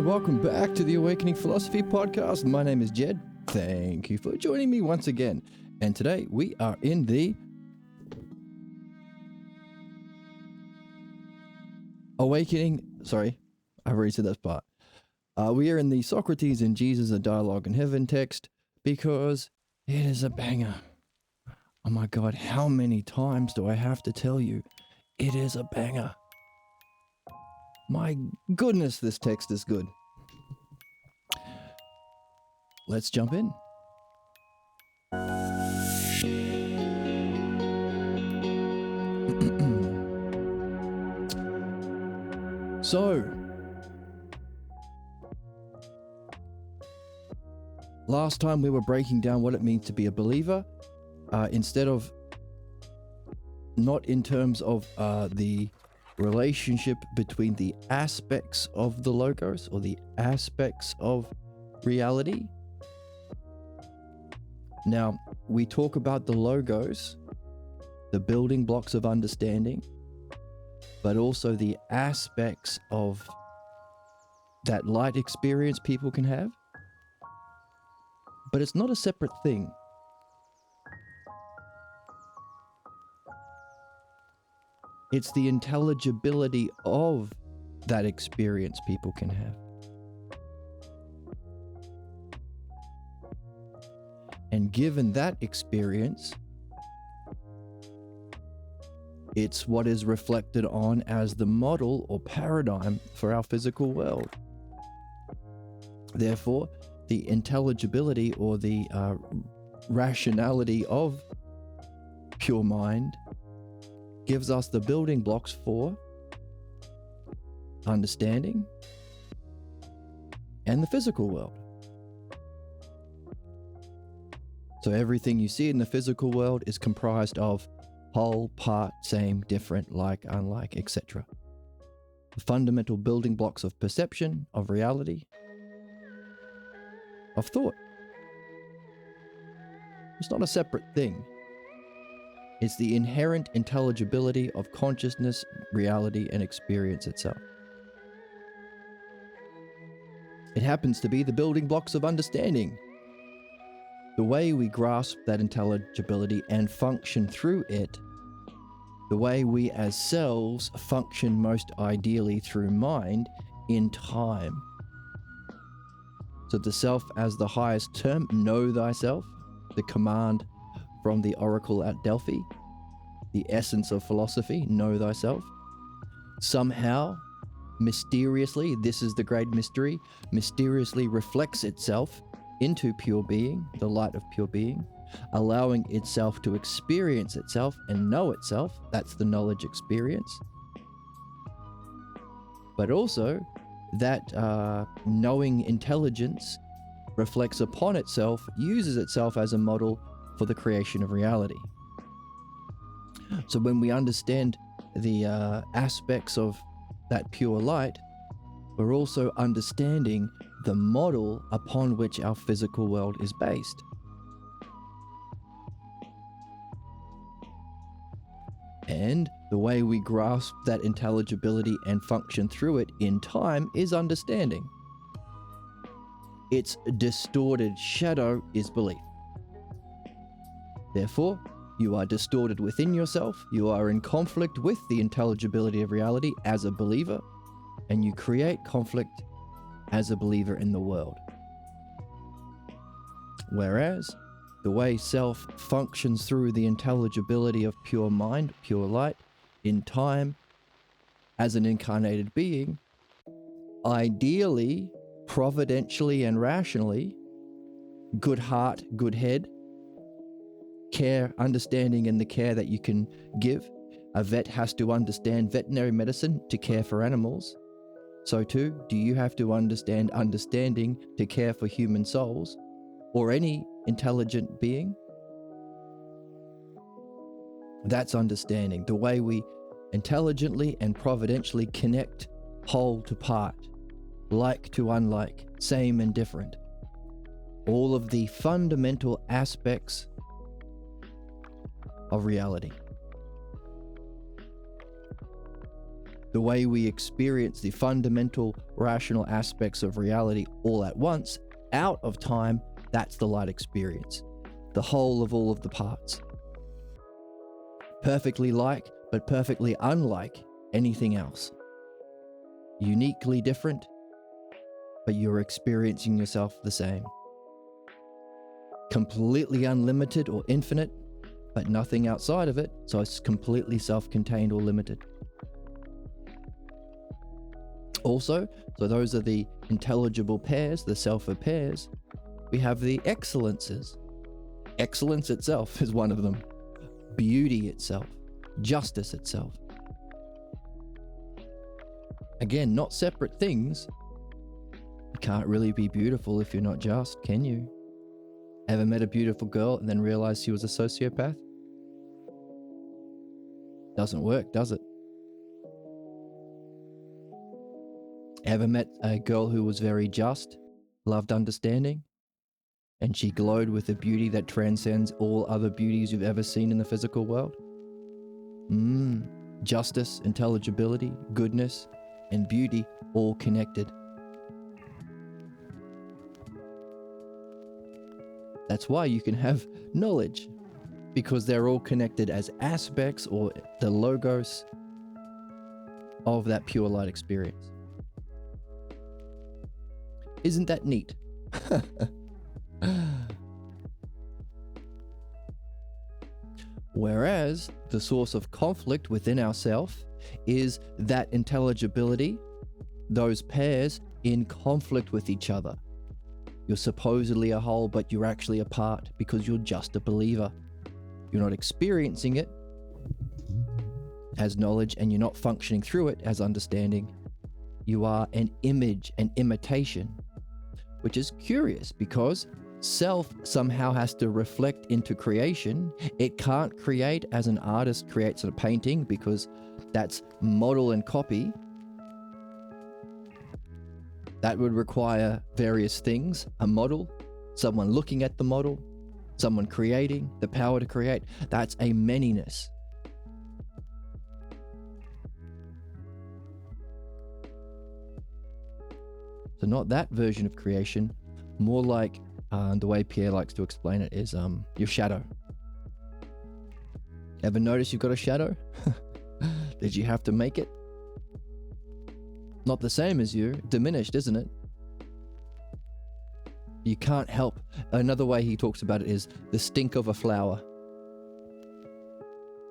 and welcome back to the Awakening Philosophy Podcast. My name is Jed. Thank you for joining me once again. And today we are in the I've already said that part. We are in the Socrates and Jesus, a Dialogue in Heaven text because it is a banger. Oh my God, how many times do I have to tell you? It is a banger. My goodness, this text is good. Let's jump in. So, last time we were breaking down what it means to be a believer, instead of not in terms of the relationship between the aspects of the logos or the aspects of reality. Now, we talk about the logos, the building blocks of understanding, but also the aspects of that light experience people can have. But it's not a separate thing. It's the intelligibility of that experience people can have. And given that experience, it's what is reflected on as the model or paradigm for our physical world. Therefore, the intelligibility or the rationality of pure mind gives us the building blocks for understanding and the physical world. So everything you see in the physical world is comprised of whole, part, same, different, like, unlike, etc. The fundamental building blocks of perception, of reality, of thought. It's not a separate thing. It's the inherent intelligibility of consciousness, reality, and experience itself. It happens to be the building blocks of understanding. The way we grasp that intelligibility and function through it, the way we as selves function most ideally through mind in time. So the self as the highest term, know thyself, the command from the oracle at Delphi, the essence of philosophy, know thyself. Somehow, mysteriously, this is the great mystery, mysteriously reflects itself into pure being, the light of pure being, allowing itself to experience itself and know itself. That's the knowledge experience. But also, that knowing intelligence reflects upon itself, uses itself as a model for the creation of reality. So when we understand the aspects of that pure light, we're also understanding the model upon which our physical world is based. And the way we grasp that intelligibility and function through it in time is understanding. Its distorted shadow is belief. Therefore, you are distorted within yourself, you are in conflict with the intelligibility of reality as a believer, and you create conflict as a believer in the world. Whereas, the way self functions through the intelligibility of pure mind, pure light, in time, as an incarnated being, ideally, providentially and rationally, good heart, good head, care, understanding, and the care that you can give. A vet has to understand veterinary medicine to care for animals. So too, do you have to understand understanding to care for human souls or any intelligent being? That's understanding, the way we intelligently and providentially connect whole to part, like to unlike, same and different. All of the fundamental aspects of reality. the way we experience the fundamental rational aspects of reality all at once, out of time, that's the light experience. The whole of all of the parts. Perfectly like, but perfectly unlike anything else. Uniquely different, but you're experiencing yourself the same. Completely unlimited or infinite, but nothing outside of it, so it's completely self-contained or limited. Also, so those are the intelligible pairs, the self of pairs. We have the excellences. Excellence itself is one of them. Beauty itself. Justice itself. Again, not separate things. You can't really be beautiful if you're not just, can you? Ever met a beautiful girl and then realized she was a sociopath? Doesn't work, does it? Ever met a girl who was very just, loved understanding, and she glowed with a beauty that transcends all other beauties you've ever seen in the physical world? Justice, intelligibility, goodness, and beauty all connected. That's why you can have knowledge, because they're all connected as aspects or the logos of that pure light experience. Isn't that neat? Whereas the source of conflict within ourself is that intelligibility, those pairs in conflict with each other. You're supposedly a whole, but you're actually a part because you're just a believer. You're not experiencing it as knowledge and you're not functioning through it as understanding. You are an image, an imitation, which is curious because self somehow has to reflect into creation. It can't create as an artist creates a painting because that's model and copy. That would require various things, a model, someone looking at the model, someone creating, the power to create. That's a manyness. So not that version of creation, more like the way Pierre likes to explain it is your shadow. Ever notice you've got a shadow? Did you have to make it? Not the same as you, diminished, isn't it? You can't help. Another way he talks about it is the stink of a flower.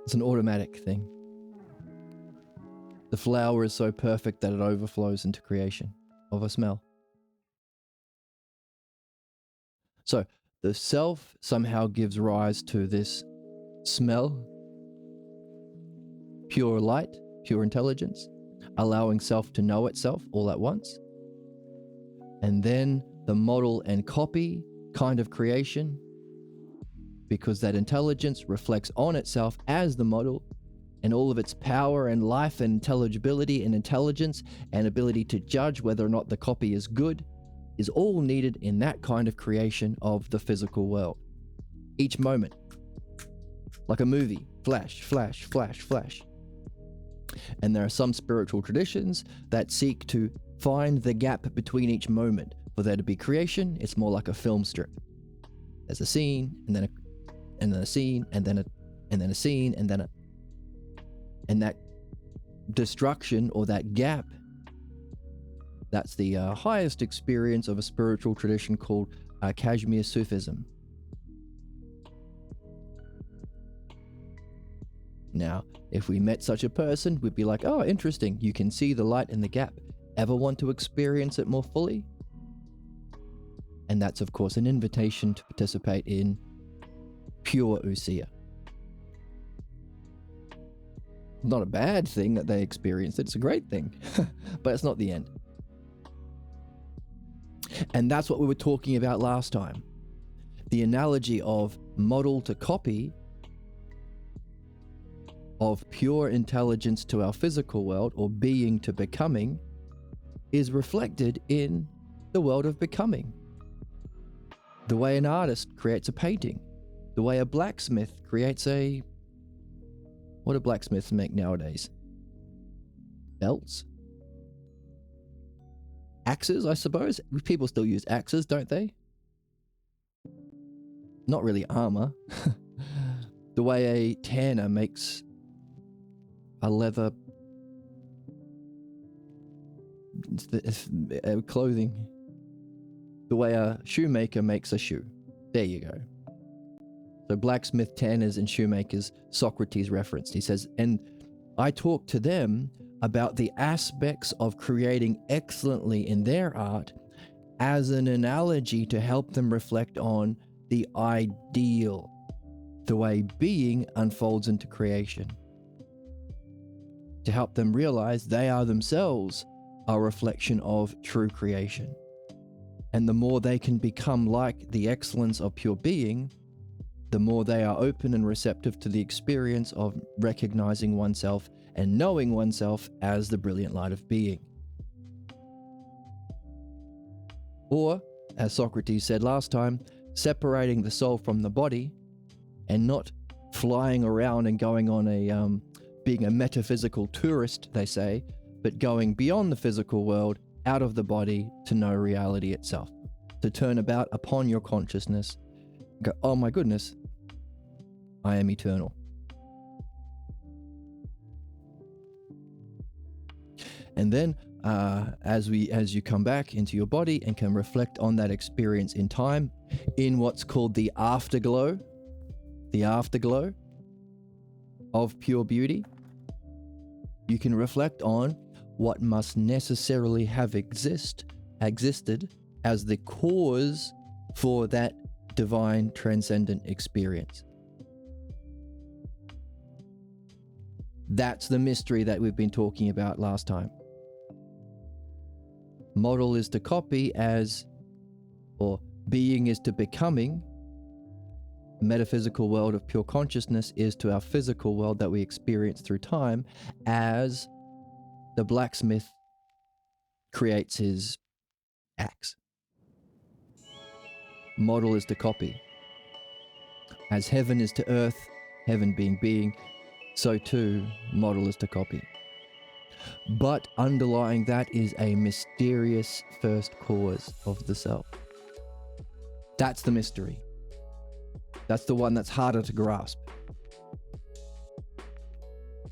It's an automatic thing. The flower is so perfect that it overflows into creation of a smell. So the self somehow gives rise to this smell, pure light, pure intelligence, allowing self to know itself all at once. And then the model and copy kind of creation, because that intelligence reflects on itself as the model, and all of its power and life and intelligibility and intelligence and ability to judge whether or not the copy is good is all needed in that kind of creation of the physical world. Each moment, like a movie, flash, flash, flash, flash. And there are some spiritual traditions that seek to find the gap between each moment. For there to be creation, it's more like a film strip. There's a scene, and then a scene, and then a scene, and then and that destruction or that gap, that's the highest experience of a spiritual tradition called Kashmir Sufism. Now, if we met such a person, we'd be like, oh, interesting, you can see the light in the gap. Ever want to experience it more fully? And that's, of course, an invitation to participate in pure Usia. Not a bad thing that they experienced, it's a great thing, but it's not the end. And that's what we were talking about last time. The analogy of model to copy, of pure intelligence to our physical world, or being to becoming, is reflected in the world of becoming. The way an artist creates a painting, the way a blacksmith creates what do blacksmiths make nowadays? belts. Axes, I suppose. People still use axes, don't they? Not really armor. The way a tanner makes a leather clothing. The way a shoemaker makes a shoe. There you go. So blacksmith, tanners, and shoemakers, Socrates referenced. He says, and I talk to them about the aspects of creating excellently in their art as an analogy to help them reflect on the ideal, the way being unfolds into creation. To help them realize they are themselves a reflection of true creation. And the more they can become like the excellence of pure being, the more they are open and receptive to the experience of recognizing oneself and knowing oneself as the brilliant light of being. Or, as Socrates said last time, separating the soul from the body and not flying around and going on being a metaphysical tourist, they say, but going beyond the physical world, out of the body to know reality itself. To turn about upon your consciousness, go, oh my goodness, I am eternal. And then as you come back into your body and can reflect on that experience in time, in what's called the afterglow of pure beauty, you can reflect on what must necessarily have existed as the cause for that divine transcendent experience. That's the mystery that we've been talking about last time. Model is to copy as, or being is to becoming. The metaphysical world of pure consciousness is to our physical world that we experience through time, as the blacksmith creates his axe. Model is to copy. As heaven is to earth, heaven being being, so too model is to copy. But underlying that is a mysterious first cause of the self. That's the mystery. That's the one that's harder to grasp.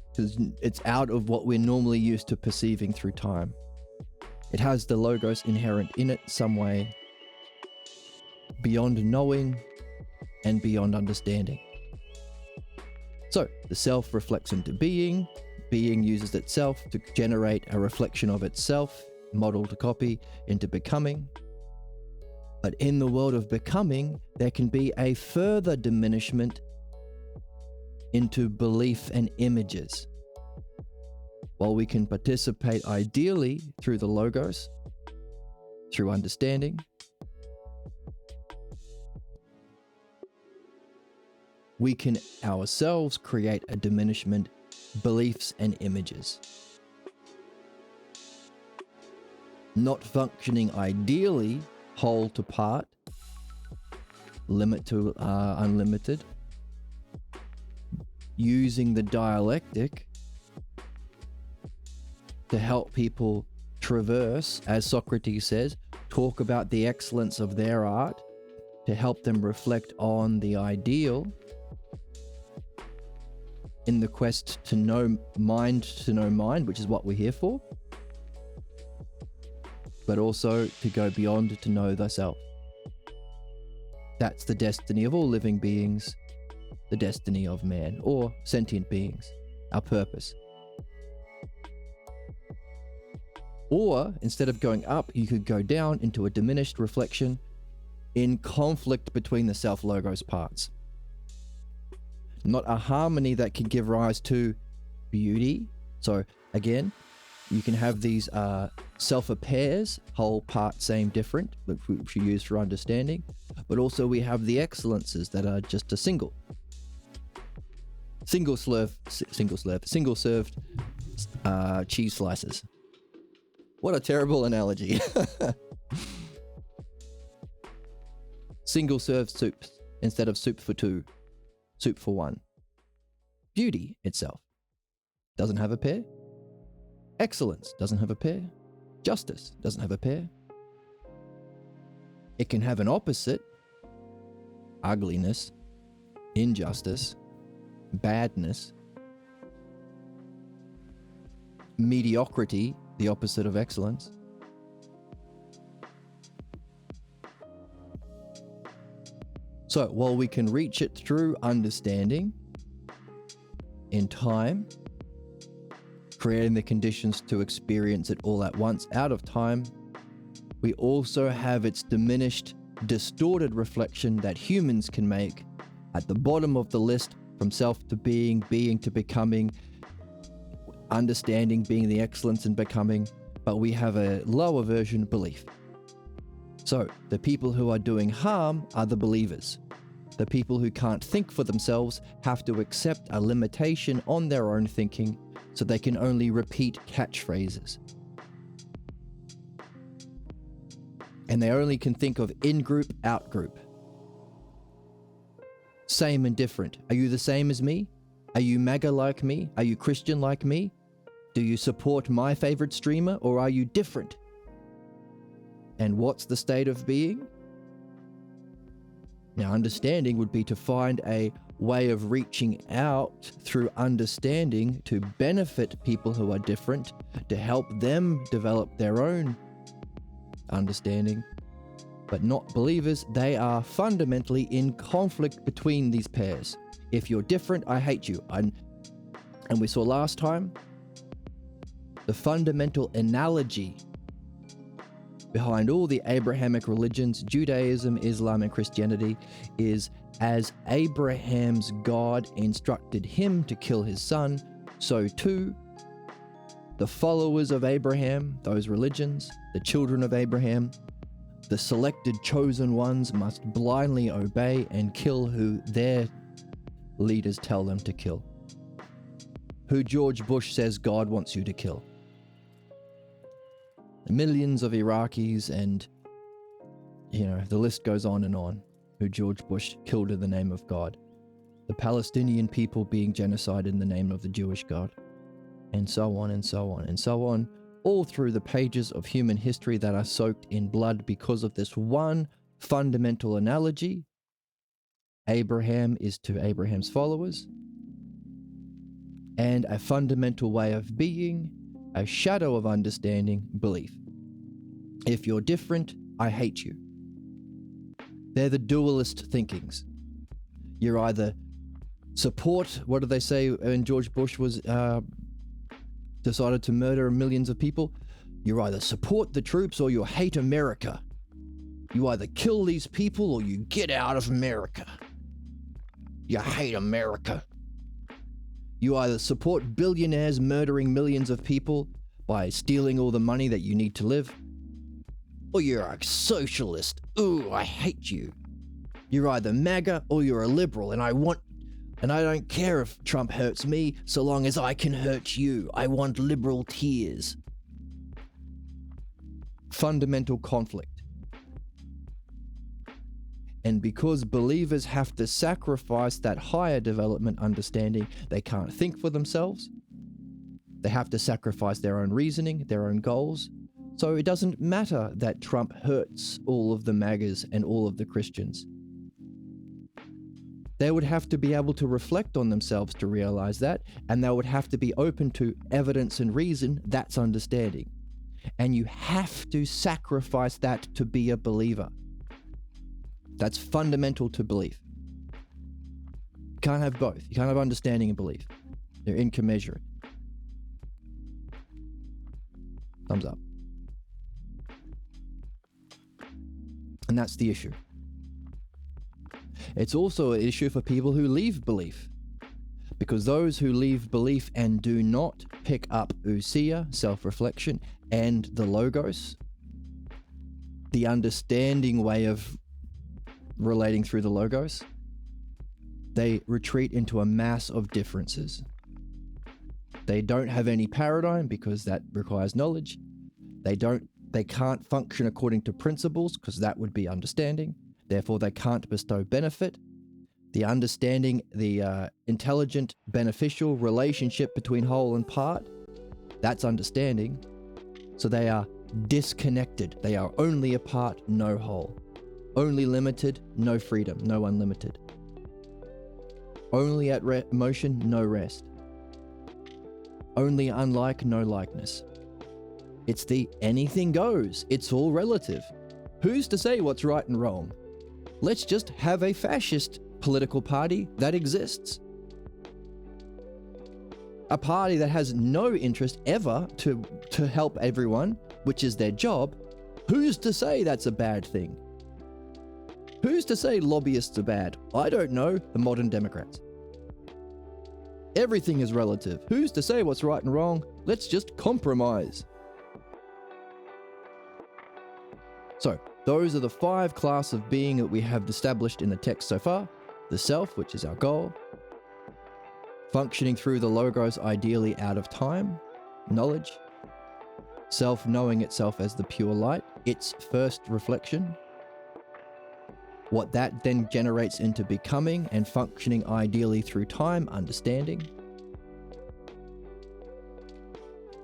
Because it's out of what we're normally used to perceiving through time. It has the logos inherent in it some way, beyond knowing and beyond understanding. So the self reflects into being, being uses itself to generate a reflection of itself, model to copy, into becoming. But in the world of becoming, there can be a further diminishment into belief and images. While we can participate ideally through the logos, through understanding, we can ourselves create a diminishment, beliefs and images. Not functioning ideally, whole to part, limit to unlimited, using the dialectic to help people traverse, as Socrates says, talk about the excellence of their art, to help them reflect on the ideal in the quest to know mind, which is what we're here for, but also to go beyond to know thyself. That's the destiny of all living beings, the destiny of man, or sentient beings, our purpose. Or, instead of going up, you could go down into a diminished reflection in conflict between the self-logos parts. Not a harmony that can give rise to beauty. So, again, you can have these self-pairs, whole, part, same, different, which you use for understanding. But also we have the excellences that are just a single served cheese slices. What a terrible analogy. Single served soups instead of soup for two, soup for one. Beauty itself doesn't have a pair. Excellence doesn't have a pair. Justice doesn't have a pair. It can have an opposite: ugliness, injustice, badness, mediocrity, the opposite of excellence. So while we can reach it through understanding in time, creating the conditions to experience it all at once out of time, we also have its diminished, distorted reflection that humans can make at the bottom of the list, from self to being, being to becoming, understanding being the excellence in becoming, but we have a lower version: belief. So the people who are doing harm are the believers. The people who can't think for themselves have to accept a limitation on their own thinking, so they can only repeat catchphrases. And they only can think of in-group, out-group. Same and different. Are you the same as me? Are you MAGA like me? Are you Christian like me? Do you support my favorite streamer, or are you different? And what's the state of being? Now, understanding would be to find a way of reaching out through understanding to benefit people who are different, to help them develop their own understanding. But not believers, they are fundamentally in conflict between these pairs. If you're different, I hate you. And we saw last time, the fundamental analogy behind all the Abrahamic religions, Judaism, Islam, and Christianity, is as Abraham's God instructed him to kill his son, so too the followers of Abraham, those religions, the children of Abraham, the selected chosen ones, must blindly obey and kill who their leaders tell them to kill. Who George Bush says God wants you to kill. Millions of Iraqis, and the list goes on and on, who George Bush killed in the name of God. The Palestinian people being genocided in the name of the Jewish God. And so on and so on and so on, all through the pages of human history that are soaked in blood because of this one fundamental analogy. Abraham is to Abraham's followers, and a fundamental way of being, a shadow of understanding, belief. If you're different, I hate you. They're the dualist thinkings. You're either support, what did they say when George Bush was decided to murder millions of people? You either support the troops or you hate America. You either kill these people or you get out of America. You hate America. You either support billionaires murdering millions of people by stealing all the money that you need to live, or you're a socialist. Ooh, I hate you. You're either MAGA or you're a liberal, and I don't care if Trump hurts me so long as I can hurt you. I want liberal tears. Fundamental conflict. And because believers have to sacrifice that higher development understanding, they can't think for themselves. They have to sacrifice their own reasoning, their own goals. So it doesn't matter that Trump hurts all of the MAGAs and all of the Christians. They would have to be able to reflect on themselves to realize that, and they would have to be open to evidence and reason. That's understanding. And you have to sacrifice that to be a believer. That's fundamental to belief. You can't have both. You can't have understanding and belief. They're incommensurate. Thumbs up. And that's the issue. It's also an issue for people who leave belief. Because those who leave belief and do not pick up ousia, self-reflection, and the logos, the understanding way of relating through the logos, they retreat into a mass of differences. They don't have any paradigm because that requires knowledge. They can't function according to principles because that would be understanding. Therefore, they can't bestow benefit. The understanding, the intelligent, beneficial relationship between whole and part, That's understanding. So they are disconnected. They are only a part, no whole. Only limited, no freedom, no unlimited. Only at motion, no rest. Only unlike, no likeness. It's the anything goes. It's all relative. Who's to say what's right and wrong? Let's just have a fascist political party that exists. A party that has no interest ever to help everyone, which is their job. Who's to say that's a bad thing? Who's to say lobbyists are bad? I don't know. The modern Democrats. Everything is relative. Who's to say what's right and wrong? Let's just compromise. So, those are the 5 classes of being that we have established in the text so far. The self, which is our goal. Functioning through the logos, ideally out of time. Knowledge. Self knowing itself as the pure light, its first reflection. What that then generates into becoming and functioning ideally through time, understanding.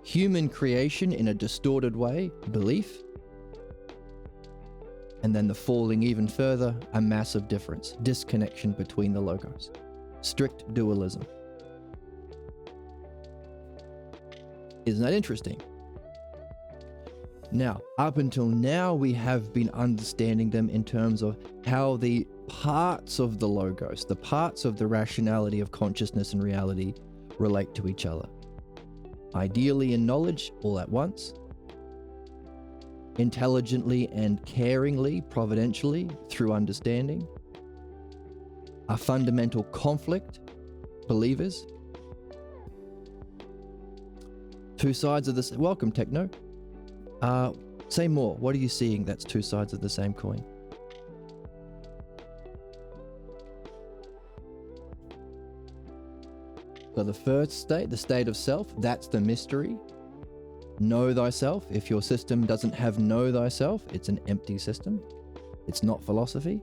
Human creation in a distorted way, belief. And then the falling even further, a massive difference, disconnection between the logos. Strict dualism. Isn't that interesting? Now, up until now, we have been understanding them in terms of how the parts of the logos, the parts of the rationality of consciousness and reality relate to each other. Ideally in knowledge, all at once. Intelligently and caringly, providentially, through understanding. A fundamental conflict, believers. Two sides of this. Welcome, Techno. Say more. What are you seeing that's two sides of the same coin? So the first state, the state of self, that's the mystery. Know thyself. If your system doesn't have know thyself, it's an empty system. It's not philosophy.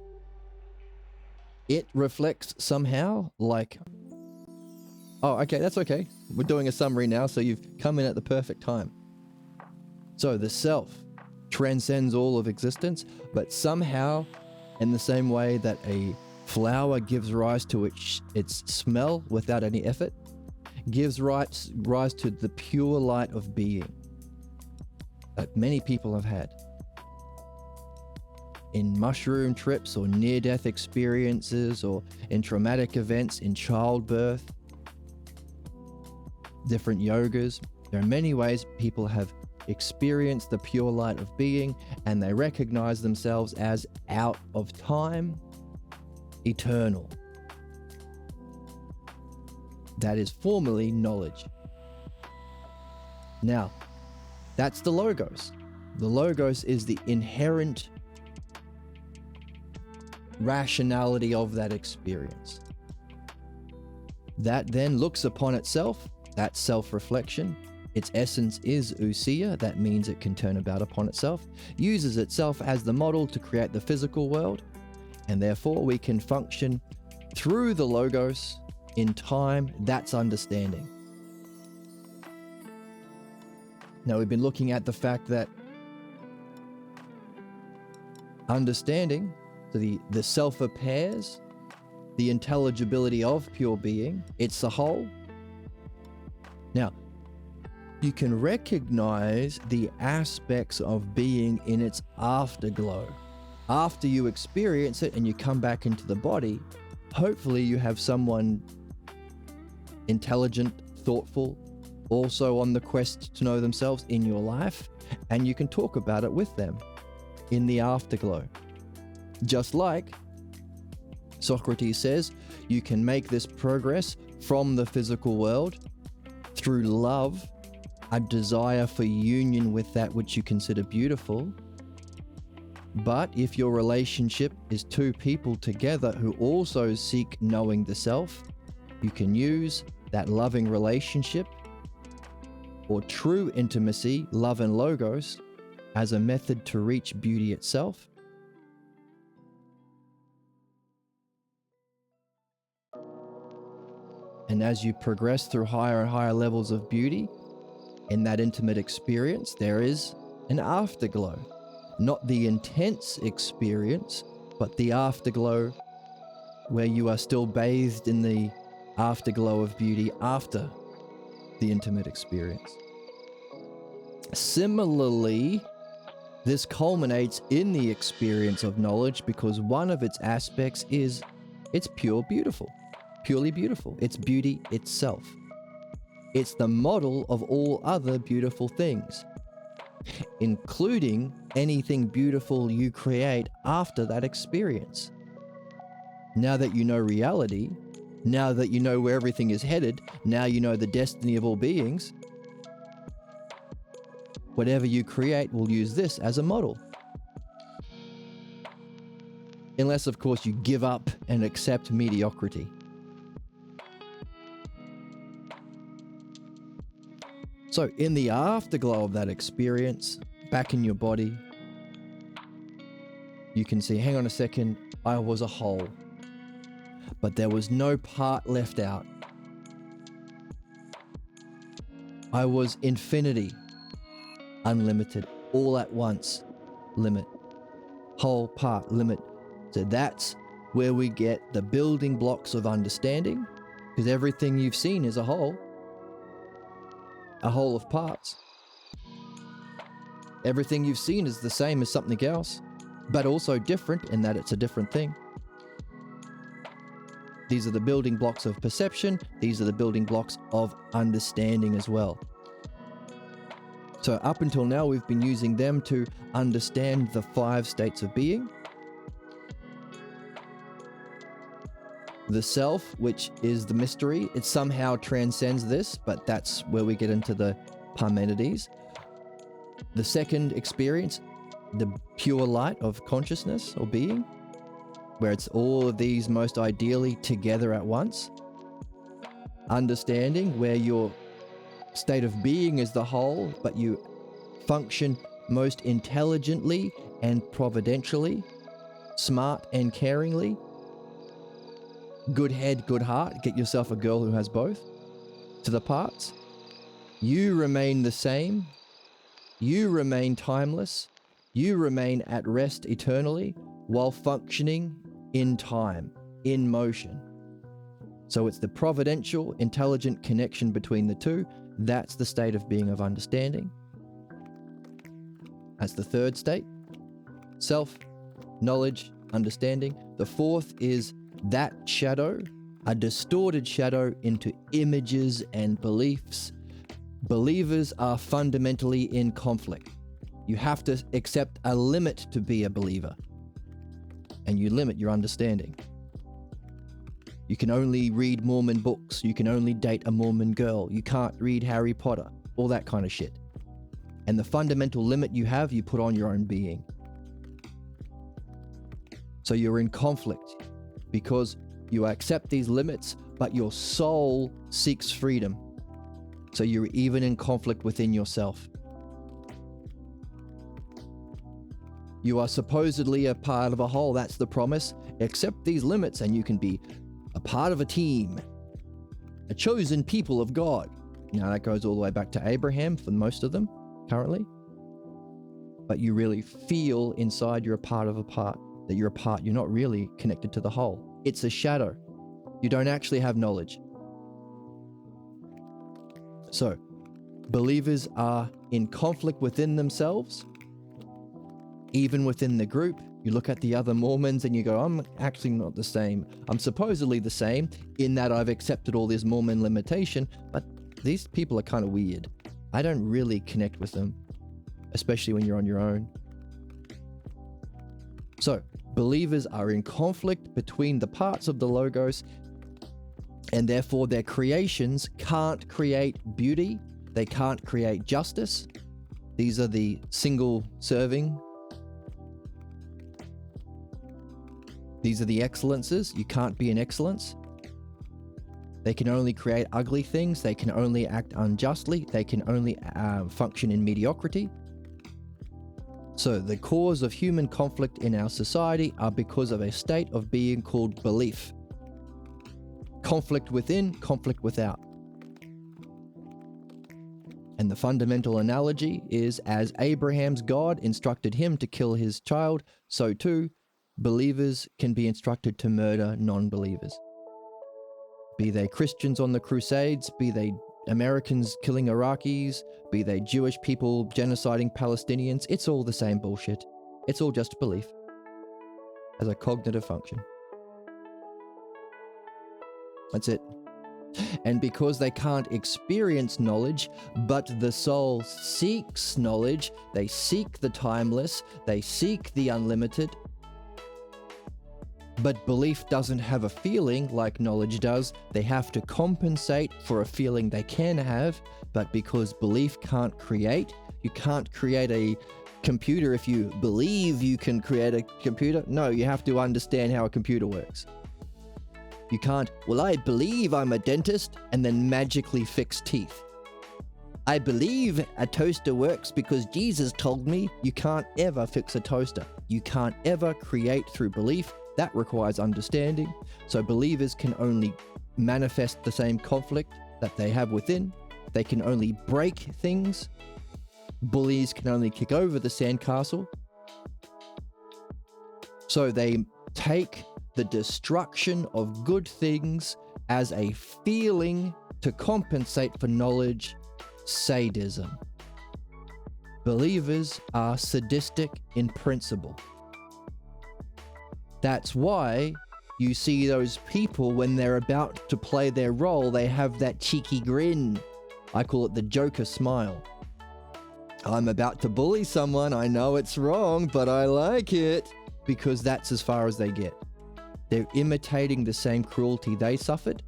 It reflects somehow like... Oh, okay, that's okay. We're doing a summary now, so you've come in at the perfect time. So the self transcends all of existence, but somehow, in the same way that a flower gives rise to its smell without any effort, gives rise to the pure light of being that many people have had. In mushroom trips or near-death experiences or in traumatic events, in childbirth, different yogas, there are many ways people have experienced the pure light of being, and they recognize themselves as out of time, eternal. That is formally knowledge. Now, that's the logos. The logos is the inherent rationality of that experience. That then looks upon itself, that self-reflection. Its essence is ousia, that means it can turn about upon itself, uses itself as the model to create the physical world, and therefore we can function through the logos in time. That's understanding. Now we've been looking at the fact that understanding, so the self appears, the intelligibility of pure being, it's the whole. Now, you can recognize the aspects of being in its afterglow. After you experience it and you come back into the body, hopefully you have someone intelligent, thoughtful, also on the quest to know themselves in your life, and you can talk about it with them in the afterglow. Just like Socrates says, you can make this progress from the physical world through love, a desire for union with that which you consider beautiful. But if your relationship is two people together who also seek knowing the self, you can use that loving relationship or true intimacy, love and logos, as a method to reach beauty itself. And as you progress through higher and higher levels of beauty, In that intimate experience, there is an afterglow. Not the intense experience, but the afterglow where you are still bathed in the afterglow of beauty after the intimate experience. Similarly, this culminates in the experience of knowledge because one of its aspects is it's purely beautiful. It's beauty itself. It's the model of all other beautiful things, including anything beautiful you create after that experience. Now that you know reality, now that you know where everything is headed, now you know the destiny of all beings, whatever you create will use this as a model. Unless, of course, you give up and accept mediocrity. So, in the afterglow of that experience, back in your body, you can see, hang on a second, I was a whole, but there was no part left out. I was infinity, unlimited, all at once, limit, whole, part, limit. So that's where we get the building blocks of understanding, because everything you've seen is a whole of parts. Everything you've seen is the same as something else, but also different in that it's a different thing. These are the building blocks of perception. These are the building blocks of understanding as well. So up until now, we've been using them to understand the 5 states of being. The self, which is the mystery, it somehow transcends this, but that's where we get into the Parmenides. The second experience, the pure light of consciousness or being, where it's all of these most ideally together at once. Understanding, where your state of being is the whole, but you function most intelligently and providentially, smart and caringly. Good head, good heart. Get yourself a girl who has both. To the parts. You remain the same. You remain timeless. You remain at rest eternally while functioning in time, in motion. So it's the providential, intelligent connection between the two. That's the state of being of understanding. That's the third state. Self, knowledge, understanding. The fourth is that shadow, a distorted shadow into images and beliefs. Believers are fundamentally in conflict. You have to accept a limit to be a believer, and you limit your understanding. You can only read Mormon books. You can only date a Mormon girl. You can't read Harry Potter, all that kind of shit. And the fundamental limit you have, you put on your own being. So you're in conflict because you accept these limits, but your soul seeks freedom. So you're even in conflict within yourself. You are supposedly a part of a whole. That's the promise. Accept these limits and you can be a part of a team, a chosen people of God. Now that goes all the way back to Abraham for most of them currently. But you really feel inside you're a part of a part, that you're a part. You're not really connected to the whole. It's a shadow. You don't actually have knowledge. So, believers are in conflict within themselves, even within the group. You look at the other Mormons and you go, I'm actually not the same. I'm supposedly the same in that I've accepted all this Mormon limitation, but these people are kind of weird. I don't really connect with them, especially when you're on your own. So, believers are in conflict between the parts of the Logos, and therefore their creations can't create beauty. They can't create justice. These are the single serving. These are the excellences. You can't be an excellence. They can only create ugly things. They can only act unjustly. They can only function in mediocrity. So the cause of human conflict in our society are because of a state of being called belief. Conflict within, conflict without. And the fundamental analogy is, as Abraham's God instructed him to kill his child, so too, believers can be instructed to murder non-believers. Be they Christians on the Crusades, be they Americans killing Iraqis, be they Jewish people genociding Palestinians, it's all the same bullshit. It's all just belief as a cognitive function. That's it. And because they can't experience knowledge, but the soul seeks knowledge, they seek the timeless, they seek the unlimited, but belief doesn't have a feeling like knowledge does. They have to compensate for a feeling they can have, but because belief can't create, you can't create a computer if you believe you can create a computer. No, you have to understand how a computer works. You can't, well, I believe I'm a dentist, and then magically fix teeth. I believe a toaster works because Jesus told me. You can't ever fix a toaster. You can't ever create through belief. That requires understanding. So believers can only manifest the same conflict that they have within. They can only break things. Bullies can only kick over the sandcastle. So they take the destruction of good things as a feeling to compensate for knowledge, sadism. Believers are sadistic in principle. That's why you see those people when they're about to play their role, they have that cheeky grin. I call it the Joker smile. I'm about to bully someone. I know it's wrong, but I like it, because that's as far as they get. They're imitating the same cruelty they suffered,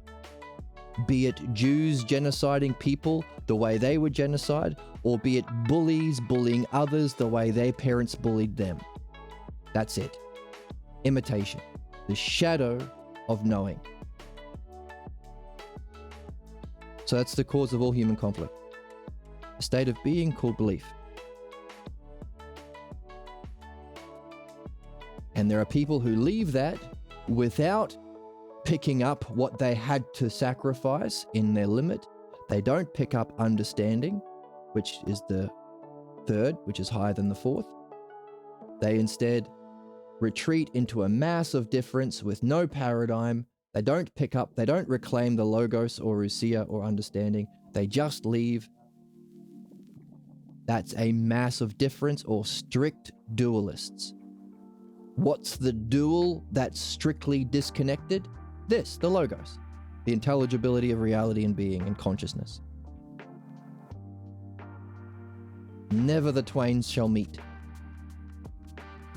be it Jews genociding people the way they were genocide, or be it bullies bullying others the way their parents bullied them. That's it. Imitation, the shadow of knowing. So that's the cause of all human conflict. A state of being called belief. And there are people who leave that without picking up what they had to sacrifice in their limit. They don't pick up understanding, which is the third, which is higher than the fourth. They instead retreat into a mass of difference with no paradigm. They don't pick up, they don't reclaim the logos or ousia or understanding. They just leave. That's a mass of difference, or strict dualists. What's the dual that's strictly disconnected? This, the logos, the intelligibility of reality and being and consciousness. Never the twain shall meet.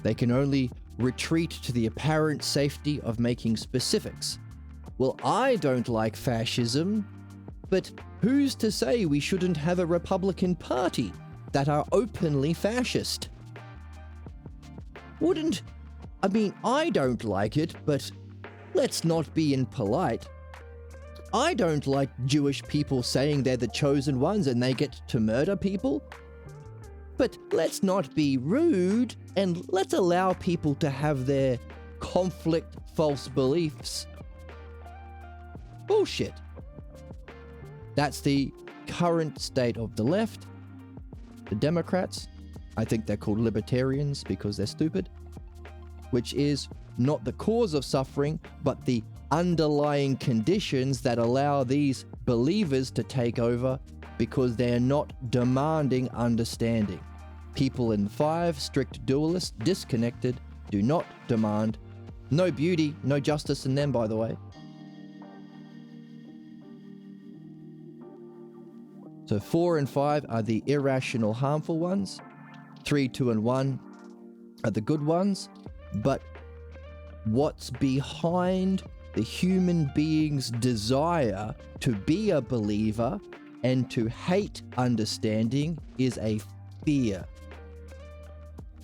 They can only retreat to the apparent safety of making specifics. Well, I don't like fascism, but who's to say we shouldn't have a Republican Party that are openly fascist? I don't like it, but let's not be impolite. I don't like Jewish people saying they're the chosen ones and they get to murder people. But let's not be rude, and let's allow people to have their conflict false beliefs. Bullshit. That's the current state of the left. The Democrats, I think they're called libertarians because they're stupid, which is not the cause of suffering, but the underlying conditions that allow these believers to take over, because they are not demanding understanding. People in 5, strict dualists, disconnected, do not demand. No beauty, no justice in them, by the way. So 4 and 5 are the irrational, harmful ones. 3, 2, and 1 are the good ones. But what's behind the human being's desire to be a believer and to hate understanding is a fear.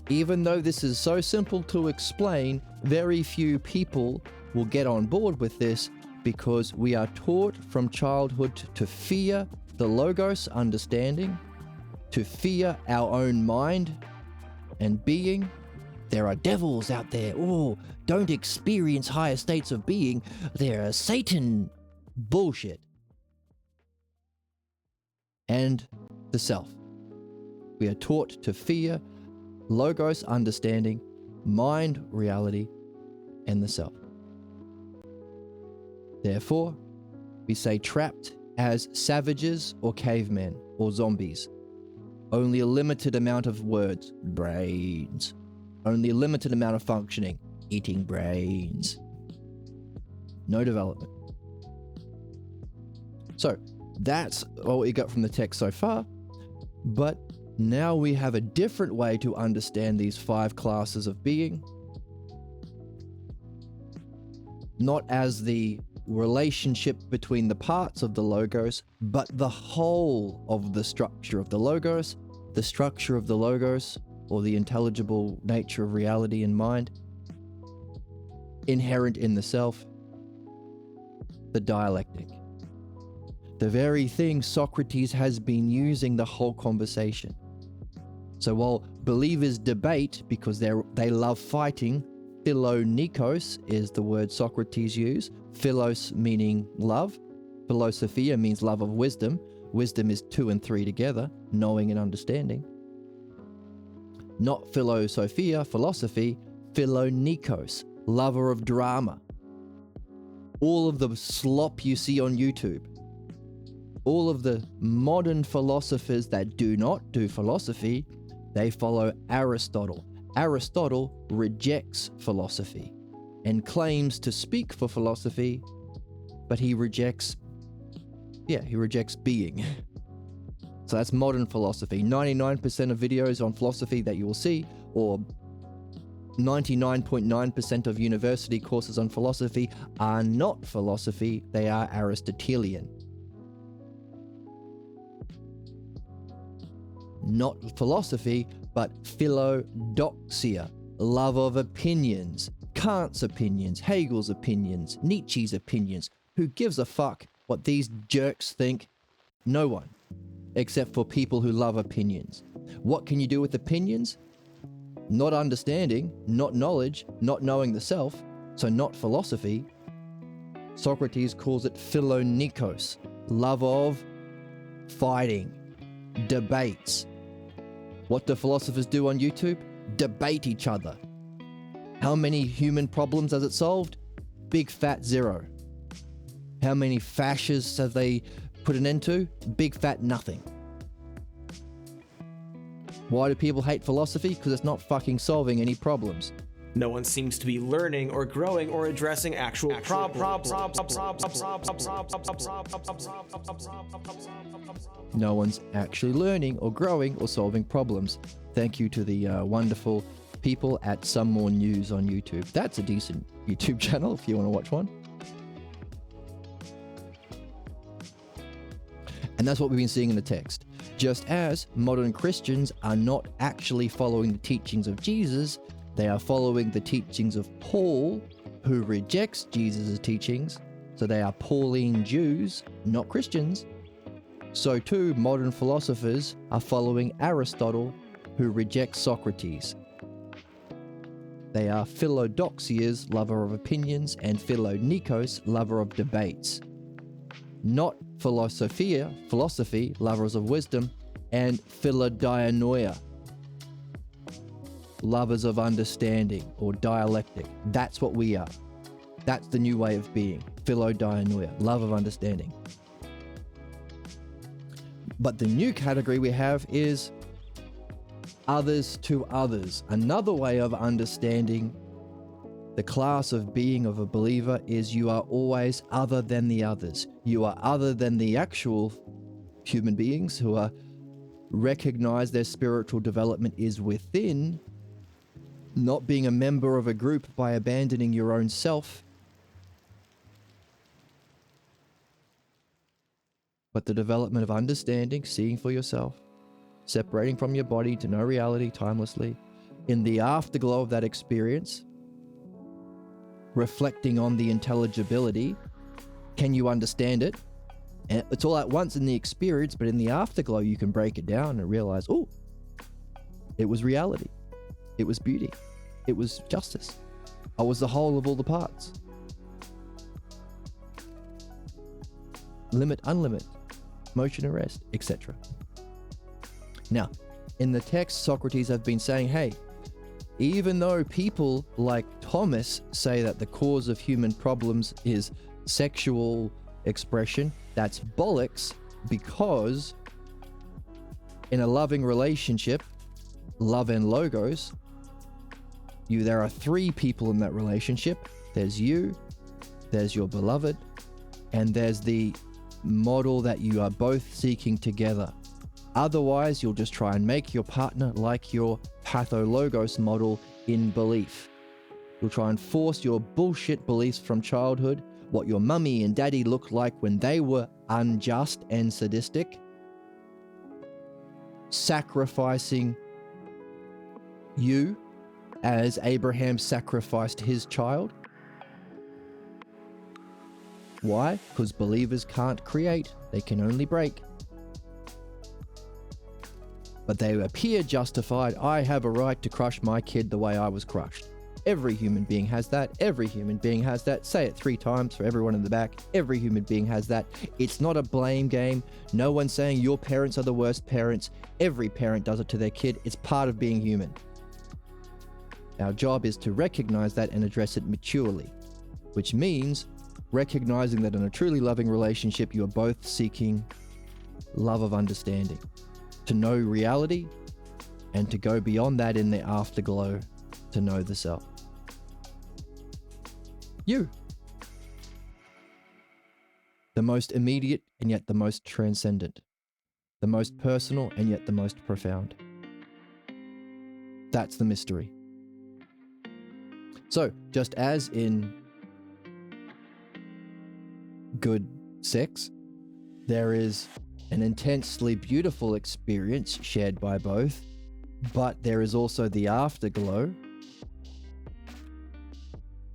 Even though this is so simple to explain, very few people will get on board with this, because we are taught from childhood to fear the logos, understanding, to fear our own mind and being. There are devils out there. Oh, don't experience higher states of being. They're Satan. Bullshit. And the self. We are taught to fear logos, understanding, mind, reality, and the self. Therefore, we say trapped as savages or cavemen or zombies. Only a limited amount of words, brains. Only a limited amount of functioning, eating brains. No development. So that's what we got from the text so far. But now we have a different way to understand these 5 classes of being. Not as the relationship between the parts of the logos, but the whole of the structure of the logos, or the intelligible nature of reality and mind, inherent in the self, the dialectic. The very thing Socrates has been using the whole conversation. So while believers debate because they love fighting, philonikos is the word Socrates used. Philos meaning love. Philosophia means love of wisdom. Wisdom is 2 and 3 together, knowing and understanding. Not philosophia, philosophy, philonikos, lover of drama. All of the slop you see on YouTube, all of the modern philosophers that do not do philosophy, they follow Aristotle. Aristotle rejects philosophy and claims to speak for philosophy, but he rejects being. So that's modern philosophy. 99% of videos on philosophy that you will see, or 99.9% of university courses on philosophy, are not philosophy, they are Aristotelian. Not philosophy, but philodoxia, love of opinions, Kant's opinions, Hegel's opinions, Nietzsche's opinions. Who gives a fuck what these jerks think? No one, except for people who love opinions. What can you do with opinions? Not understanding, not knowledge, not knowing the self, so not philosophy. Socrates calls it philonikos, love of fighting, debates. What do philosophers do on YouTube? Debate each other. How many human problems has it solved? Big fat 0. How many fascists have they put an end to? Big fat nothing. Why do people hate philosophy? Because it's not fucking solving any problems. No one seems to be learning or growing or addressing actual problems. No one's actually learning or growing or solving problems. Thank you to the wonderful people at Some More News on YouTube. That's a decent YouTube channel if you want to watch one. And that's what we've been seeing in the text. Just as modern Christians are not actually following the teachings of Jesus, they are following the teachings of Paul, who rejects Jesus' teachings. So they are Pauline Jews, not Christians. So too, modern philosophers are following Aristotle, who rejects Socrates. They are philodoxias, lover of opinions, and philonikos, lover of debates. Not philosophy, lovers of wisdom, and philodianoia, lovers of understanding or dialectic. That's what we are. That's the new way of being. Philodianoia, love of understanding. But the new category we have is others to others. Another way of understanding the class of being of a believer is you are always other than the others. You are other than the actual human beings who are recognize their spiritual development is within, not being a member of a group by abandoning your own self, but the development of understanding, seeing for yourself, separating from your body to know reality timelessly, in the afterglow of that experience, reflecting on the intelligibility. Can you understand it? And it's all at once in the experience, but in the afterglow, you can break it down and realize, oh, it was reality. It was beauty. It was justice. I was the whole of all the parts. Limit, unlimit, motion, arrest, etc. Now, in the text, Socrates have been saying, hey, even though people like Thomas say that the cause of human problems is sexual expression, that's bollocks, because in a loving relationship, love and logos, there are three people in that relationship. There's you, there's your beloved, and there's the model that you are both seeking together. Otherwise, you'll just try and make your partner like your pathologos model in belief. You'll try and force your bullshit beliefs from childhood, what your mummy and daddy looked like when they were unjust and sadistic, sacrificing you as Abraham sacrificed his child. Why? Because believers can't create, they can only break. But they appear justified. I have a right to crush my kid the way I was crushed. Every human being has that. Every human being has that. Say it 3 times for everyone in the back. Every human being has that. It's not a blame game. No one's saying your parents are the worst parents. Every parent does it to their kid. It's part of being human. Our job is to recognize that and address it maturely, which means recognizing that in a truly loving relationship, you are both seeking love of understanding, to know reality, and to go beyond that in the afterglow to know the self. You. The most immediate and yet the most transcendent. The most personal and yet the most profound. That's the mystery. So, just as in good sex, there is an intensely beautiful experience shared by both, but there is also the afterglow.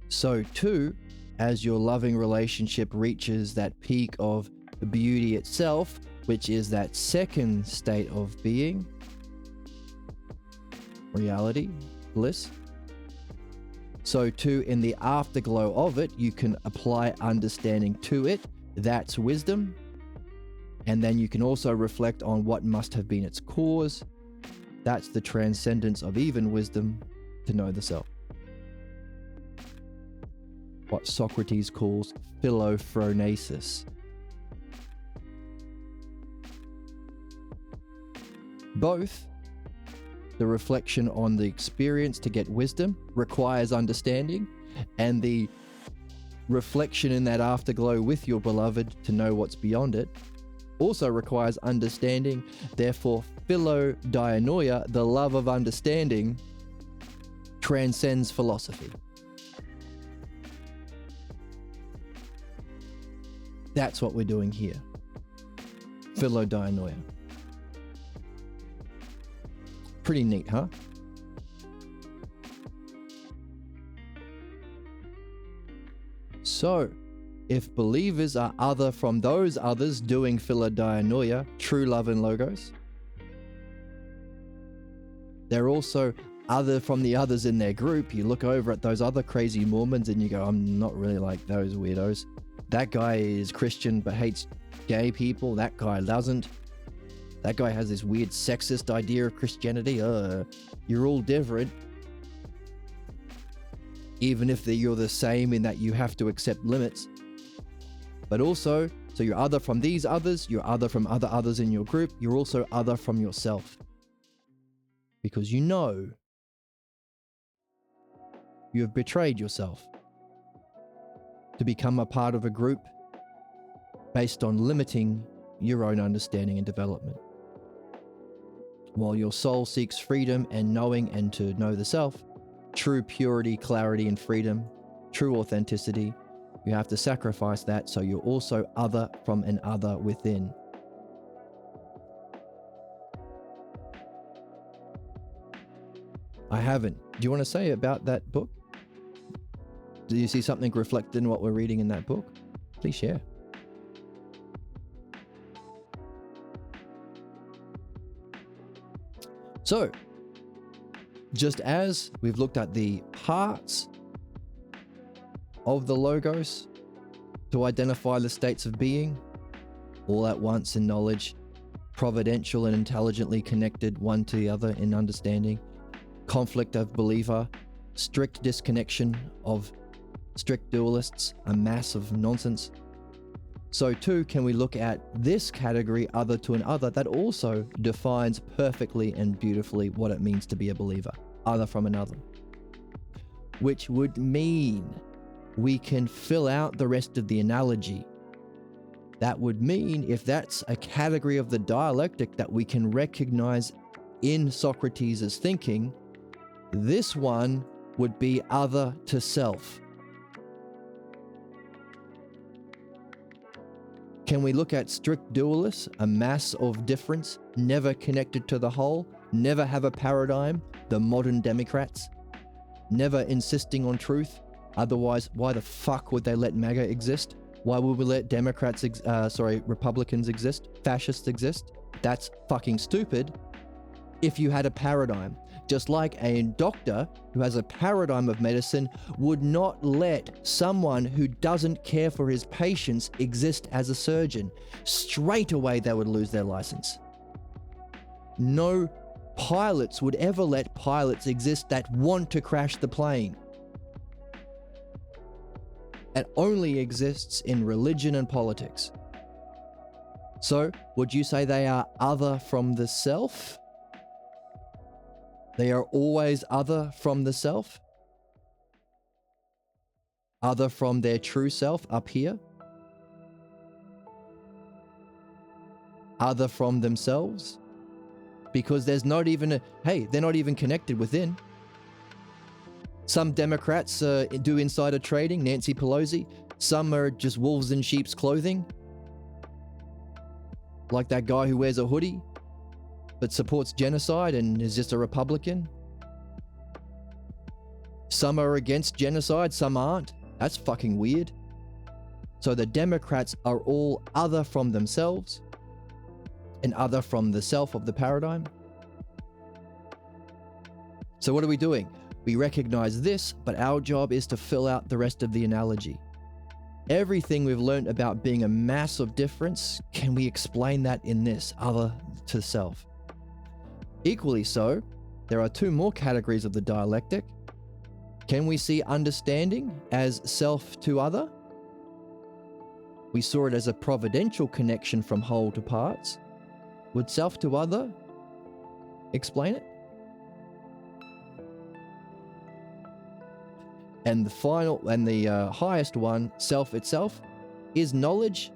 So too, as your loving relationship reaches that peak of beauty itself, which is that second state of being, reality, bliss, so too in the afterglow of it, you can apply understanding to it. That's wisdom. And then you can also reflect on what must have been its cause. That's the transcendence of even wisdom to know the self. What Socrates calls philophronesis. Both the reflection on the experience to get wisdom requires understanding, and the reflection in that afterglow with your beloved to know what's beyond it also requires understanding. Therefore, philodianoia, the love of understanding, transcends philosophy. That's what we're doing here. Philodianoia. Pretty neat, huh? So, if believers are other from those others doing philodianoia, true love and logos, they're also other from the others in their group. You look over at those other crazy Mormons and you go, I'm not really like those weirdos. That guy is Christian but hates gay people. That guy doesn't. That guy has this weird sexist idea of Christianity. You're all different. Even if you're the same in that you have to accept limits. But also, so you're other from these others, you're other from other others in your group, you're also other from yourself. Because you know you have betrayed yourself to become a part of a group based on limiting your own understanding and development. While your soul seeks freedom and knowing and to know the self, true purity, clarity, and freedom, true authenticity, you have to sacrifice that so you're also other from an other within. I haven't. Do you want to say about that book? Do you see something reflected in what we're reading in that book? Please share. So, just as we've looked at the parts of the logos to identify the states of being, all at once in knowledge, providential and intelligently connected one to the other in understanding, conflict of believer, strict disconnection of strict dualists, a mass of nonsense. So too can we look at this category, other to an other, that also defines perfectly and beautifully what it means to be a believer, other from another. Which would mean we can fill out the rest of the analogy. That would mean if that's a category of the dialectic that we can recognize in Socrates' thinking, this one would be other to self. Can we look at strict dualists, a mass of difference, never connected to the whole, never have a paradigm, the modern Democrats, never insisting on truth? Otherwise, why the fuck would they let MAGA exist? Why would we let Republicans exist, fascists exist? That's fucking stupid. If you had a paradigm, just like a doctor who has a paradigm of medicine would not let someone who doesn't care for his patients exist as a surgeon. Straight away, they would lose their license. No pilots would ever let pilots exist that want to crash the plane. It only exists in religion and politics. So, would you say they are other from the self? They are always other from the self? Other from their true self up here? Other from themselves? Because there's not even they're not even connected within. Some Democrats do insider trading, Nancy Pelosi. Some are just wolves in sheep's clothing. Like that guy who wears a hoodie but supports genocide and is just a Republican. Some are against genocide, some aren't. That's fucking weird. So the Democrats are all other from themselves and other from the self of the paradigm. So what are we doing? We recognize this, but our job is to fill out the rest of the analogy. Everything we've learned about being a mass of difference, can we explain that in this, other to self? Equally so, there are two more categories of the dialectic. Can we see understanding as self to other? We saw it as a providential connection from whole to parts. Would self to other explain it? And the final and the highest one, self itself, is knowledge,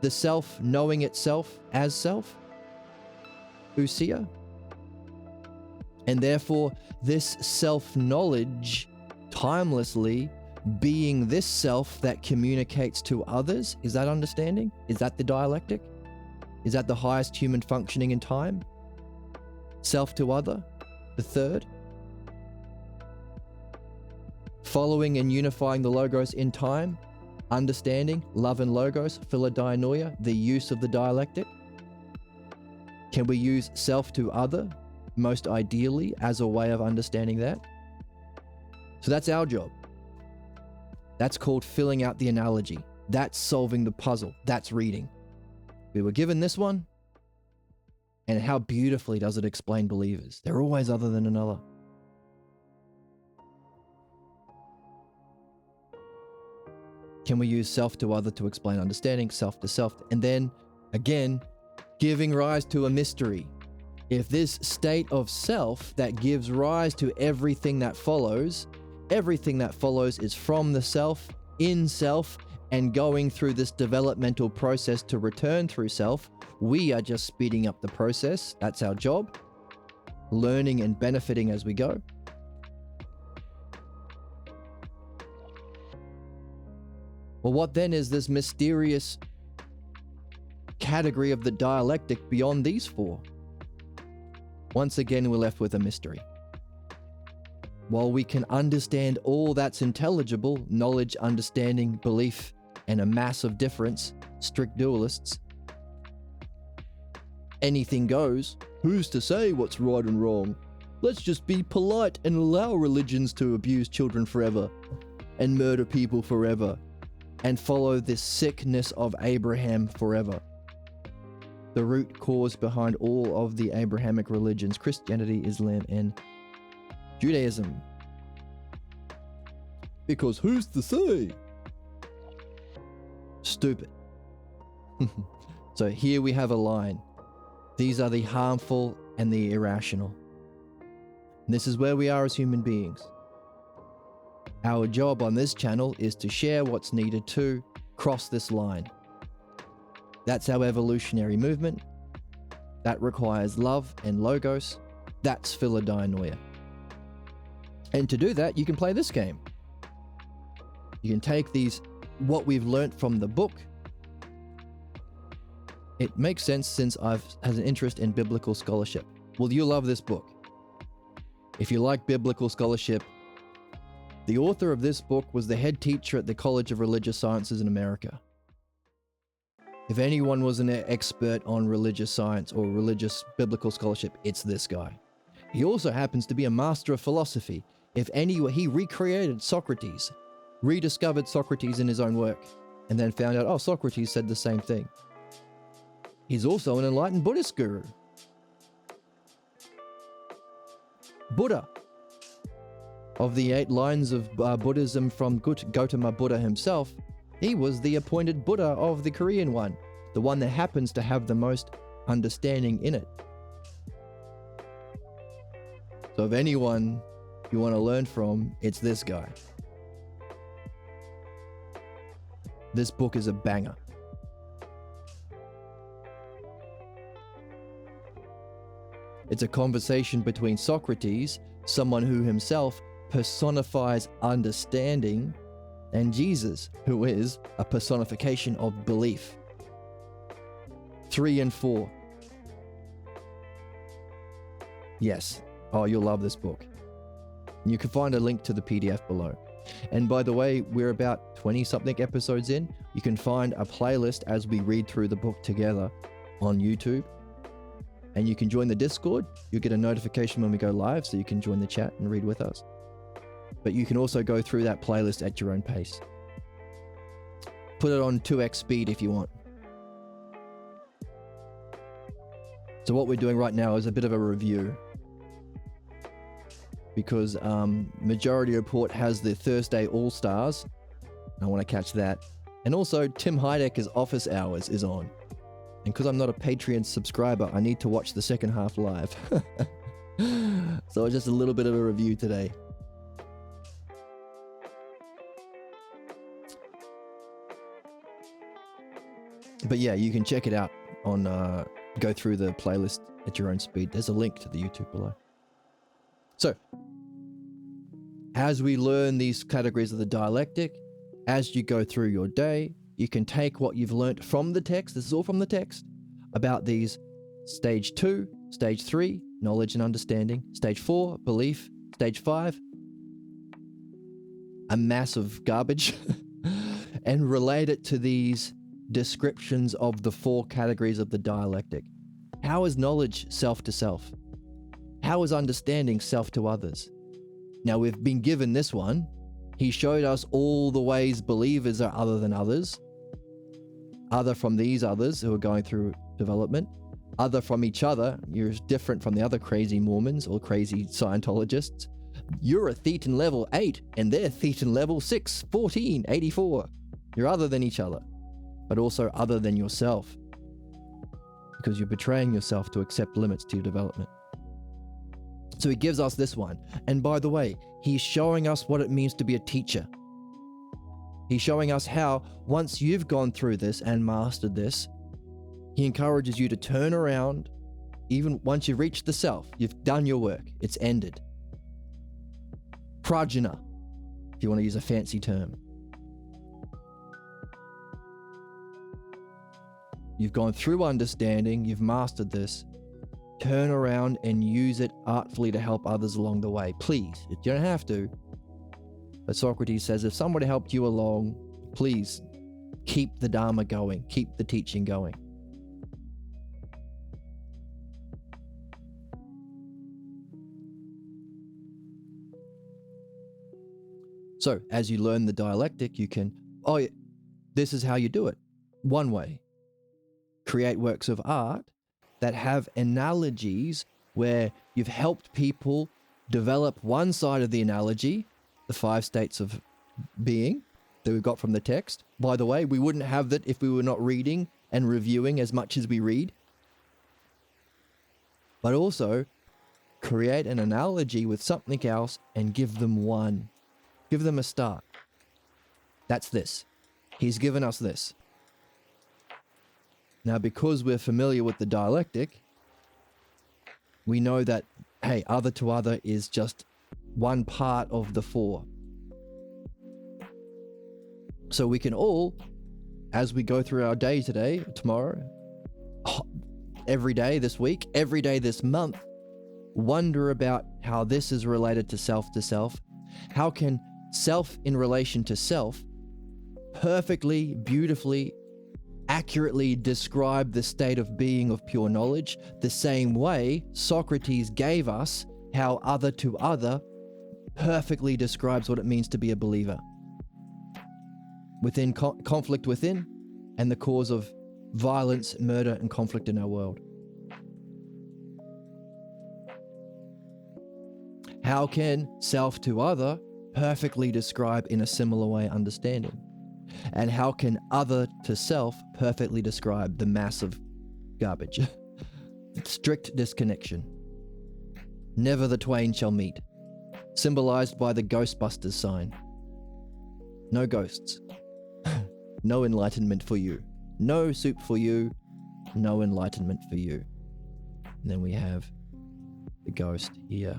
the self knowing itself as self, ousia. And therefore, this self-knowledge, timelessly being this self that communicates to others, is that understanding? Is that the dialectic? Is that the highest human functioning in time? Self to other, the third. Following and unifying the logos in time, understanding, love and logos, philodainoia, the use of the dialectic. Can we use self to other, most ideally, as a way of understanding that? So that's our job. That's called filling out the analogy. That's solving the puzzle. That's reading. We were given this one, and how beautifully does it explain believers? They're always other than another. Can we use self to other to explain understanding, self to self, and then, again, giving rise to a mystery? If this state of self that gives rise to everything that follows is from the self, in self, and going through this developmental process to return through self, we are just speeding up the process. That's our job. Learning and benefiting as we go. Well, what then is this mysterious category of the dialectic beyond these four? Once again, we're left with a mystery. While we can understand all that's intelligible, knowledge, understanding, belief, and a mass of difference, strict dualists, anything goes. Who's to say what's right and wrong? Let's just be polite and allow religions to abuse children forever and murder people forever and follow this sickness of Abraham forever. the root cause behind all of the Abrahamic religions, Christianity, Islam, and Judaism. Because who's to say? Stupid. So here we have a line. These are the harmful and the irrational. And this is where we are as human beings. Our job on this channel is to share what's needed to cross this line. That's our evolutionary movement. That requires love and logos. That's philodianoia. And to do that, you can play this game. You can take what we've learnt from the book. It makes sense since I've had an interest in biblical scholarship. Well, you'll love this book. If you like biblical scholarship, the author of this book was the head teacher at the College of Religious Sciences in America. If anyone was an expert on religious science or religious biblical scholarship, it's this guy. He also happens to be a master of philosophy. He recreated Socrates, rediscovered Socrates in his own work, and then found out, oh, Socrates said the same thing. He's also an enlightened Buddhist guru. Buddha. Of the 8 lines of Buddhism from Gautama Buddha himself, he was the appointed Buddha of the Korean one, the one that happens to have the most understanding in it. So if anyone you want to learn from, it's this guy. This book is a banger. It's a conversation between Socrates, someone who himself personifies understanding, and Jesus, who is a personification of belief. 3 and 4. Yes. Oh, you'll love this book. You can find a link to the PDF below. And by the way, we're about 20-something episodes in. You can find a playlist as we read through the book together on YouTube. And you can join the Discord. You'll get a notification when we go live, so you can join the chat and read with us. But you can also go through that playlist at your own pace. Put it on 2x speed if you want. So what we're doing right now is a bit of a review. Because Majority Report has the Thursday All-Stars. I want to catch that. And also, Tim Heidecker's Office Hours is on. And because I'm not a Patreon subscriber, I need to watch the second half live. So it's just a little bit of a review today. But yeah, you can check it out on, go through the playlist at your own speed. There's a link to the YouTube below. So, as we learn these categories of the dialectic, as you go through your day, you can take what you've learnt from the text, this is all from the text, about these stage 2, stage 3, knowledge and understanding, stage 4, belief, stage 5, a mass of garbage, and relate it to these descriptions of the 4 categories of the dialectic. How is knowledge self to self? How is understanding self to others? Now we've been given this one. He showed us all the ways believers are other than others, other from these others who are going through development, other from each other. You're different from the other crazy Mormons or crazy Scientologists. You're a Thetan level 8 and they're Thetan level 6, 14, 84. You're other than each other, but also other than yourself, because you're betraying yourself to accept limits to your development. So he gives us this one. And by the way, he's showing us what it means to be a teacher. He's showing us how, once you've gone through this and mastered this, he encourages you to turn around. Even once you've reached the self, you've done your work, it's ended. Prajna, if you want to use a fancy term. You've gone through understanding, you've mastered this. Turn around and use it artfully to help others along the way. Please, you don't have to. But Socrates says, if somebody helped you along, please keep the Dharma going, keep the teaching going. So, as you learn the dialectic, you can, this is how you do it. One way. create works of art that have analogies where you've helped people develop one side of the analogy, the 5 states of being that we've got from the text. By the way, we wouldn't have that if we were not reading and reviewing as much as we read. But also create an analogy with something else and give them one. Give them a start. That's this. He's given us this. Now, because we're familiar with the dialectic, we know that, hey, other to other is just one part of the 4. So we can all, as we go through our day today, tomorrow, every day this week, every day this month, wonder about how this is related to self. How can self in relation to self perfectly, beautifully, accurately describe the state of being of pure knowledge, the same way Socrates gave us how other to other perfectly describes what it means to be a believer. Within conflict within, and the cause of violence, murder, and conflict in our world. How can self to other perfectly describe in a similar way understanding? And how can other to self perfectly describe the mass of garbage? Strict disconnection. Never the twain shall meet. Symbolized by the Ghostbusters sign. No ghosts. No enlightenment for you. No soup for you. No enlightenment for you. And then we have the ghost here.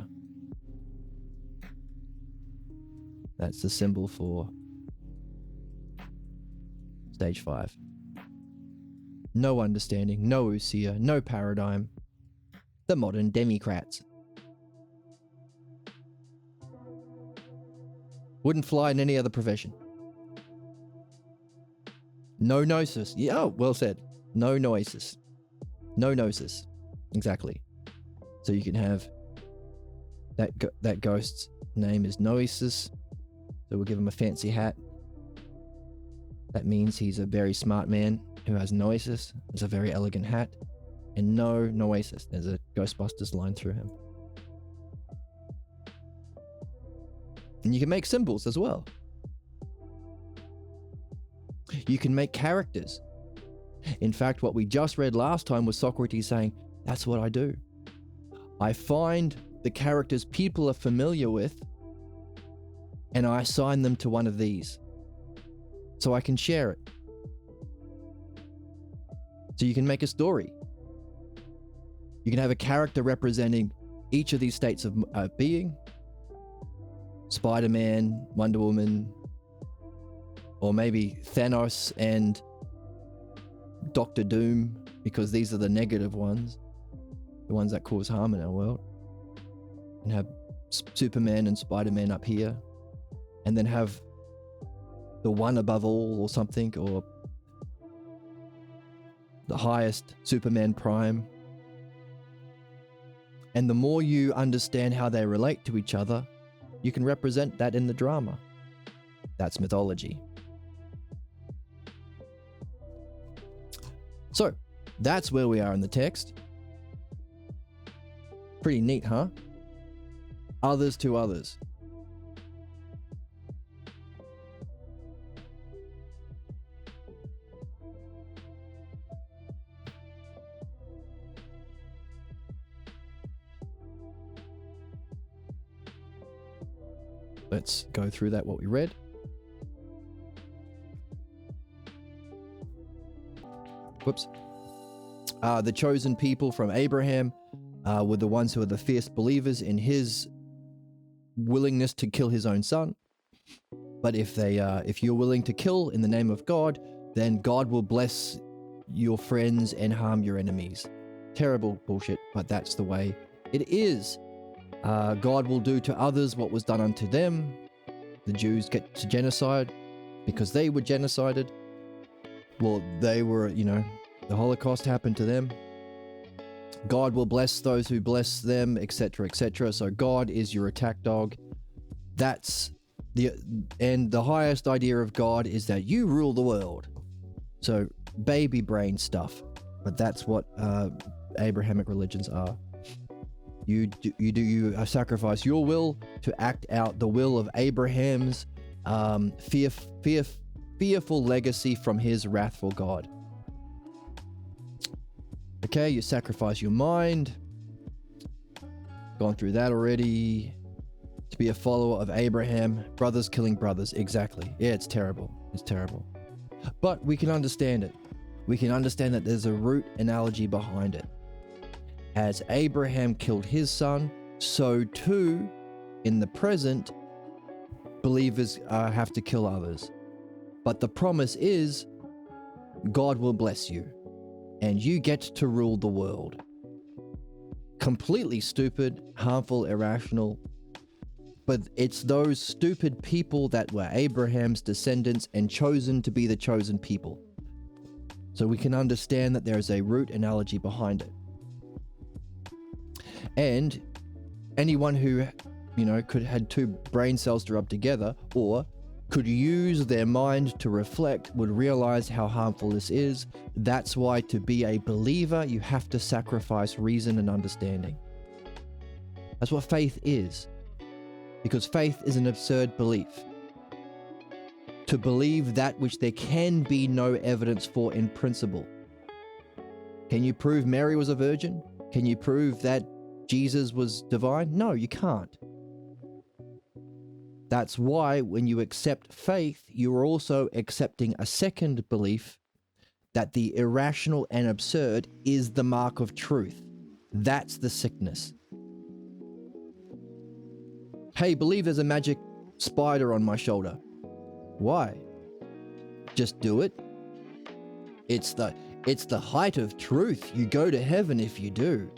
That's the symbol for stage 5. No understanding, no ousia, no paradigm. The modern Democrats. Wouldn't fly in any other profession. No gnosis. Yeah, oh, well said. No gnosis. No gnosis. Exactly. So you can have that ghost's name is Noesis. So we'll give him a fancy hat. That means he's a very smart man who has Noesis. It's a very elegant hat. And no Noesis. There's a Ghostbusters line through him. And you can make symbols as well. You can make characters. In fact, what we just read last time was Socrates saying, that's what I do. I find the characters people are familiar with and I assign them to one of these so I can share it. So you can make a story. You can have a character representing each of these states of being. Spider-Man, Wonder Woman, or maybe Thanos and Doctor Doom, because these are the negative ones, the ones that cause harm in our world. And have Superman and Spider-Man up here, and then have the one above all or something, or the highest, Superman Prime. And the more you understand how they relate to each other, you can represent that in the drama. That's mythology. So, that's where we are in the text. Pretty neat, huh? Others to others. Let's go through that, what we read. Whoops. The chosen people from Abraham were the ones who are the fierce believers in his willingness to kill his own son. But if you're willing to kill in the name of God, then God will bless your friends and harm your enemies. Terrible bullshit, but that's the way it is. God will do to others what was done unto them. The Jews get to genocide because they were genocided. Well, they were, the Holocaust happened to them. God will bless those who bless them, etc., etc. So God is your attack dog. And the highest idea of God is that you rule the world. So baby brain stuff. But that's what Abrahamic religions are. You sacrifice your will to act out the will of Abraham's fearful legacy from his wrathful God. Okay, you sacrifice your mind. Gone through that already. To be a follower of Abraham, brothers killing brothers. Exactly. Yeah, it's terrible. It's terrible. But we can understand it. We can understand that there's a root analogy behind it. As Abraham killed his son, so too, in the present, believers have to kill others. But the promise is, God will bless you, and you get to rule the world. Completely stupid, harmful, irrational. But it's those stupid people that were Abraham's descendants and chosen to be the chosen people. So we can understand that there is a root analogy behind it. And anyone who, could had two brain cells to rub together or could use their mind to reflect would realize how harmful this is. That's why to be a believer, you have to sacrifice reason and understanding. That's what faith is. Because faith is an absurd belief. To believe that which there can be no evidence for in principle. Can you prove Mary was a virgin? Can you prove that Jesus was divine? No, you can't. That's why when you accept faith, you are also accepting a second belief that the irrational and absurd is the mark of truth. That's the sickness. Hey, believe there's a magic spider on my shoulder. Why? Just do it. It's the height of truth. You go to heaven if you do.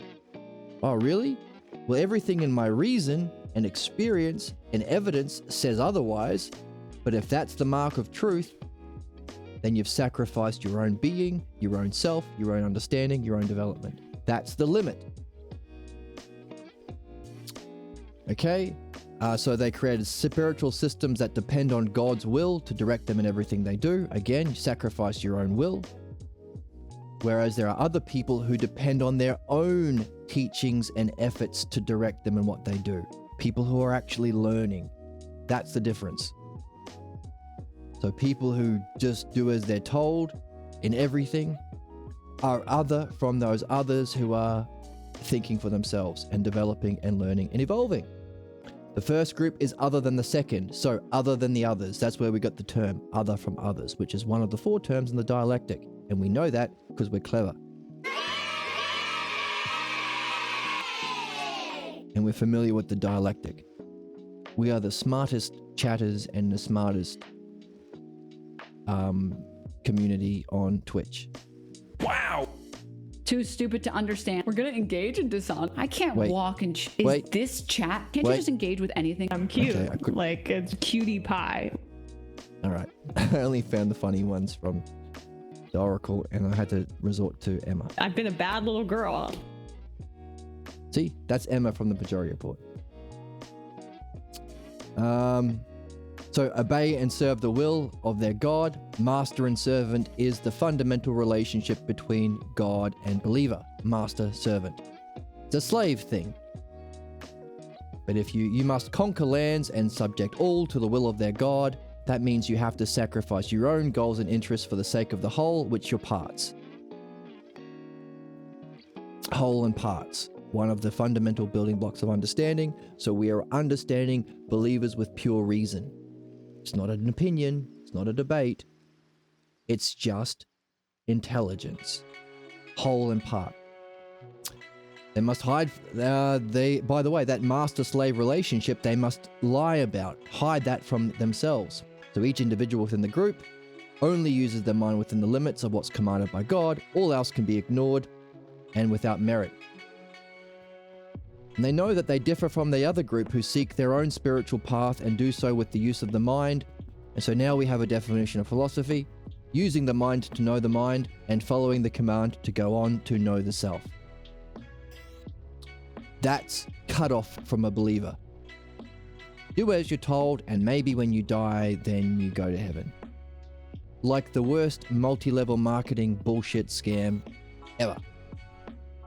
Oh, really? Well, everything in my reason and experience and evidence says otherwise. But if that's the mark of truth, then you've sacrificed your own being, your own self, your own understanding, your own development. That's the limit. Okay? So they created spiritual systems that depend on God's will to direct them in everything they do. Again, you sacrifice your own will. Whereas there are other people who depend on their own teachings and efforts to direct them in what they do. People who are actually learning. That's the difference. So people who just do as they're told in everything are other from those others who are thinking for themselves and developing and learning and evolving. The first group is other than the second, so other than the others. That's where we got the term other from others, which is one of the 4 terms in the dialectic. And we know that because we're clever. And we're familiar with the dialectic. We are the smartest chatters and the smartest community on Twitch. Wow! Too stupid to understand. We're gonna engage in dishonor. I can't walk and this chat? Can't you just engage with anything? I'm cute. Okay, like it's cutie pie. All right. I only found the funny ones from the Oracle and I had to resort to Emma. I've been a bad little girl. See, that's Emma from the Pajori Report. So obey and serve the will of their God. Master and servant is the fundamental relationship between God and believer. Master-servant. It's a slave thing. But if you must conquer lands and subject all to the will of their God, that means you have to sacrifice your own goals and interests for the sake of the whole, which your parts. Whole and parts. One of the fundamental building blocks of understanding. So we are understanding believers with pure reason. It's not an opinion. It's not a debate. It's just intelligence. Whole and part. They must hide, by the way, that master-slave relationship, they must lie about, hide that from themselves. So each individual within the group only uses their mind within the limits of what's commanded by God. All else can be ignored and without merit. And they know that they differ from the other group who seek their own spiritual path and do so with the use of the mind. And so now we have a definition of philosophy, using the mind to know the mind and following the command to go on to know the self. That's cut off from a believer. Do as you're told, and maybe when you die, then you go to heaven. Like the worst multi-level marketing bullshit scam ever.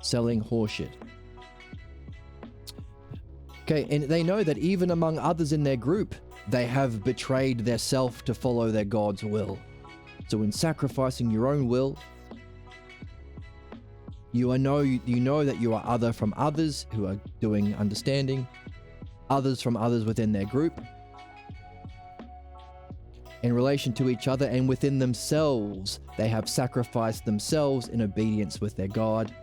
Selling horseshit. Okay, and they know that even among others in their group, they have betrayed their self to follow their God's will. So in sacrificing your own will, you know that you are other from others who are doing understanding, others from others within their group, in relation to each other and within themselves. They have sacrificed themselves in obedience with their God.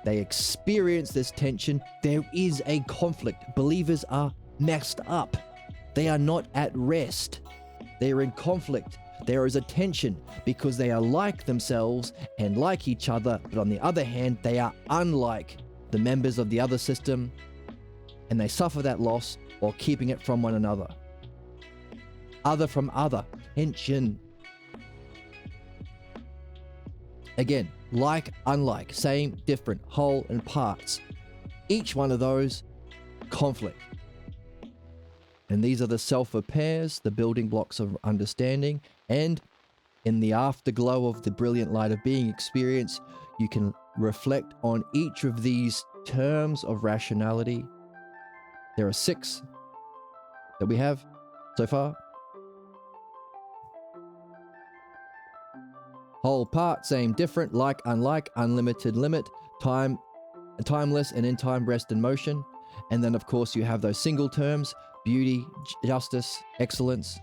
They experience this tension. There is a conflict. Believers are messed up. They are not at rest. They are in conflict. There is a tension because they are like themselves and like each other, but on the other hand, they are unlike the members of the other system, and they suffer that loss while keeping it from one another. Other from other, tension. Again, like, unlike, same, different, whole, and parts. Each one of those, conflict. And these are the self pairs, the building blocks of understanding. And in the afterglow of the brilliant light of being experience, you can reflect on each of these terms of rationality. There are 6 that we have so far. Whole, part, same, different, like, unlike, unlimited, limit, time, timeless, and in time, rest and motion. And then, of course, you have those single terms: beauty, justice, excellence.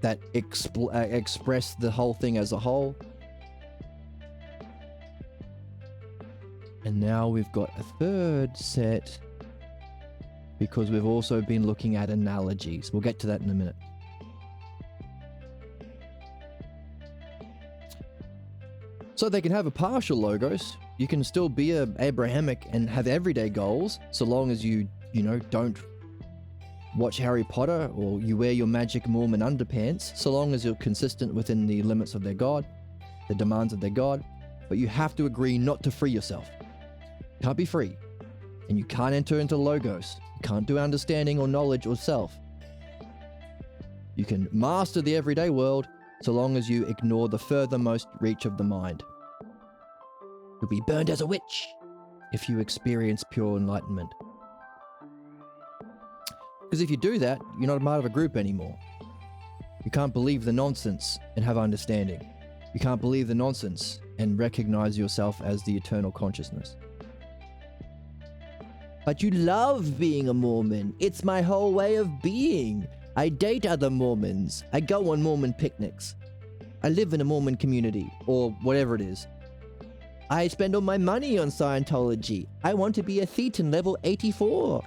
That express the whole thing as a whole. And now we've got a third set, because we've also been looking at analogies. We'll get to that in a minute. So they can have a partial logos. You can still be Abrahamic and have everyday goals, so long as you don't watch Harry Potter or you wear your magic Mormon underpants, so long as you're consistent within the limits of their God, the demands of their God. But you have to agree not to free yourself. You can't be free. And you can't enter into logos. You can't do understanding or knowledge or self. You can master the everyday world so long as you ignore the furthermost reach of the mind. You'll be burned as a witch if you experience pure enlightenment. Because if you do that, you're not a part of a group anymore. You can't believe the nonsense and have understanding. You can't believe the nonsense and recognize yourself as the eternal consciousness. But you love being a Mormon. It's my whole way of being. I date other Mormons. I go on Mormon picnics. I live in a Mormon community, or whatever it is. I spend all my money on Scientology. I want to be a Thetan level 84.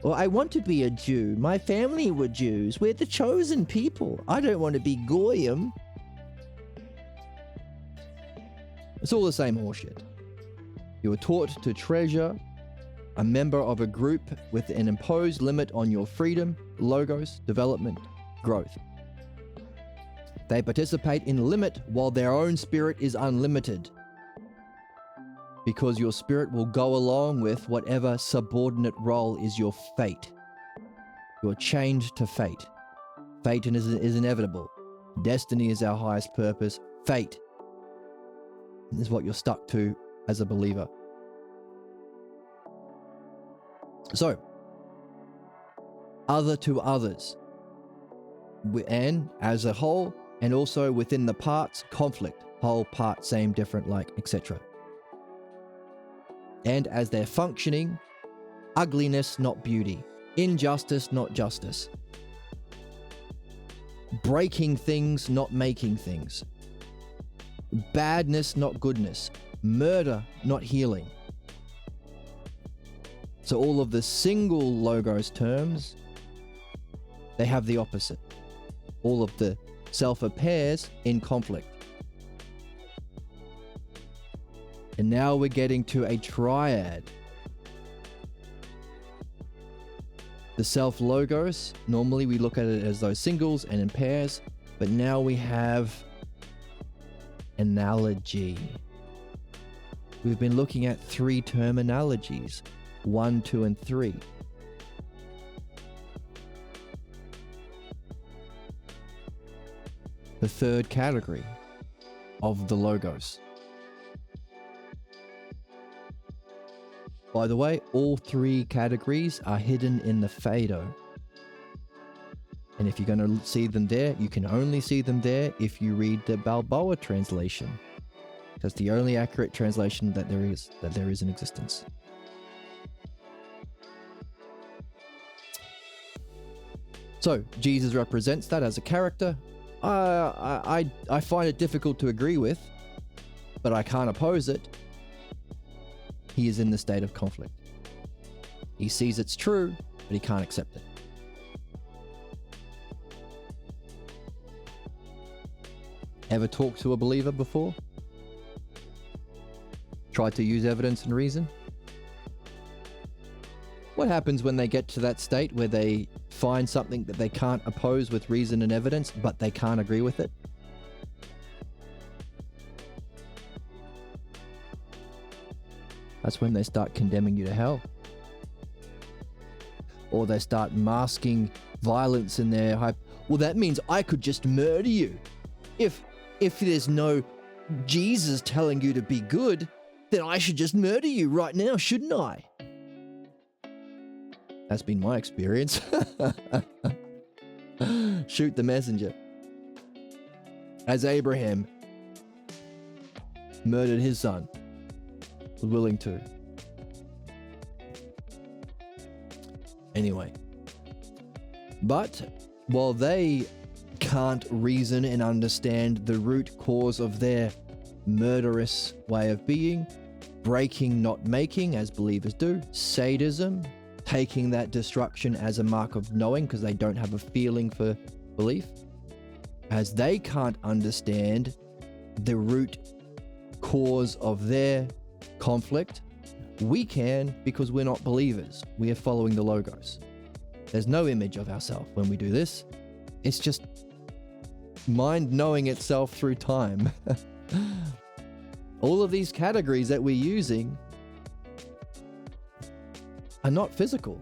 Or I want to be a Jew. My family were Jews. We're the chosen people. I don't want to be Goyim. It's all the same horseshit. You were taught to treasure a member of a group with an imposed limit on your freedom, logos, development, growth. They participate in limit while their own spirit is unlimited, because your spirit will go along with whatever subordinate role is your fate. You're chained to fate. Fate is inevitable. Destiny is our highest purpose. Fate is what you're stuck to as a believer. So, other to others, and as a whole, and also within the parts, conflict, whole, part, same, different, like, etc. And as they're functioning, ugliness, not beauty, injustice, not justice, breaking things, not making things, badness, not goodness, murder, not healing. So all of the single logos terms, they have the opposite. All of the self pairs in conflict. And now we're getting to a triad. The self logos, normally we look at it as those singles and in pairs, but now we have analogy. We've been looking at 3 term analogies, 1, 2, and 3. the third category of the Logos. By the way, all three categories are hidden in the Phaedo. And if you're going to see them there, you can only see them there if you read the Balboa translation. That's the only accurate translation that there is in existence. So, Jesus represents that as a character. I find it difficult to agree with, but I can't oppose it. He is in the state of conflict. He sees it's true, but he can't accept it. Ever talked to a believer before? Tried to use evidence and reason? What happens when they get to that state where they find something that they can't oppose with reason and evidence, but they can't agree with it? That's when they start condemning you to hell. Or they start masking violence in their hype. Well, that means I could just murder you. If there's no Jesus telling you to be good, then I should just murder you right now, shouldn't I? That's been my experience. Shoot the messenger. As Abraham murdered his son, was willing to. Anyway. But while they can't reason and understand the root cause of their murderous way of being, breaking, not making, as believers do, sadism, taking that destruction as a mark of knowing because they don't have a feeling for belief, as they can't understand the root cause of their conflict, we can because we're not believers. We are following the Logos. There's no image of ourselves when we do this. It's just mind knowing itself through time. All of these categories that we're using are not physical.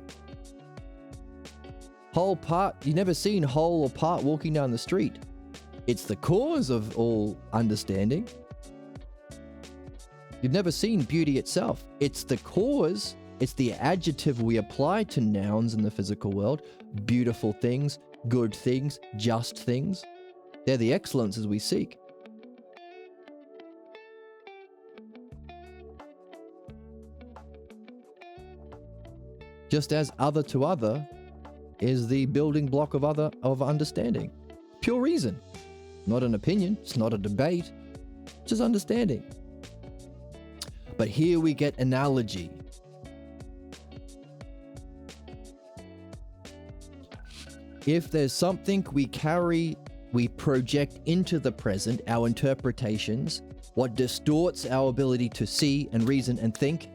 Whole part, you've never seen whole or part walking down the street. It's the cause of all understanding. You've never seen beauty itself. It's the cause, it's the adjective we apply to nouns in the physical world. Beautiful things, good things, just things. They're the excellences we seek. Just as other to other is the building block of understanding. Pure reason. Not an opinion, it's not a debate, just understanding. But here we get analogy. If there's something we carry, we project into the present, our interpretations, what distorts our ability to see and reason and think,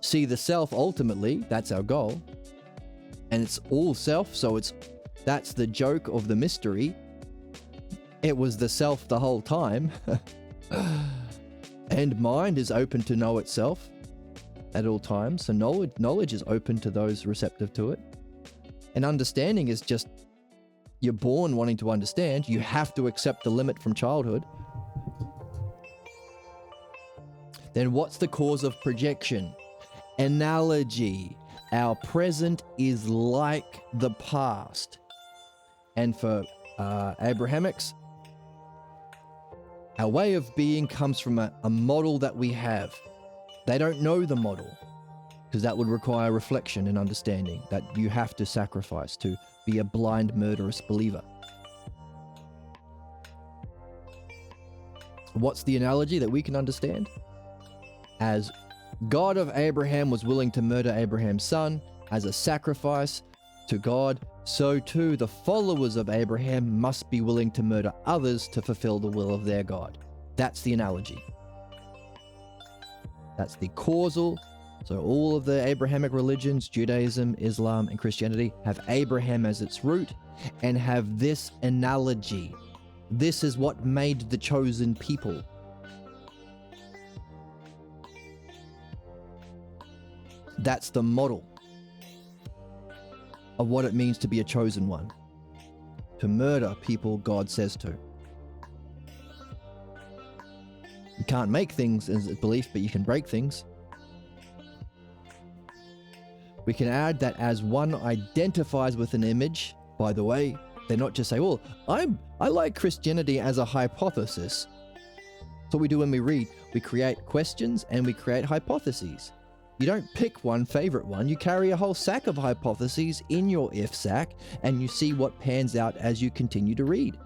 see the self ultimately, that's our goal. And it's all self, so that's the joke of the mystery. It was the self the whole time. And mind is open to know itself at all times. So knowledge is open to those receptive to it. And understanding is just, you're born wanting to understand. You have to accept the limit from childhood. Then what's the cause of projection? Analogy. Our present is like the past. And for Abrahamics, our way of being comes from a model that we have. They don't know the model because that would require reflection and understanding that you have to sacrifice to be a blind, murderous believer. What's the analogy that we can understand? As God of Abraham was willing to murder Abraham's son as a sacrifice to God, so too the followers of Abraham must be willing to murder others to fulfill the will of their God. That's the analogy. That's the causal. So all of the Abrahamic religions, Judaism, Islam, and Christianity have Abraham as its root and have this analogy. This is what made the chosen people. That's the model of what it means to be a chosen one. To murder people God says to. You can't make things as a belief, but you can break things. We can add that as one identifies with an image, by the way, they're not just say, well, I like Christianity as a hypothesis. That's what we do when we read. We create questions and we create hypotheses. You don't pick one favorite one. You carry a whole sack of hypotheses in your if sack and you see what pans out as you continue to read.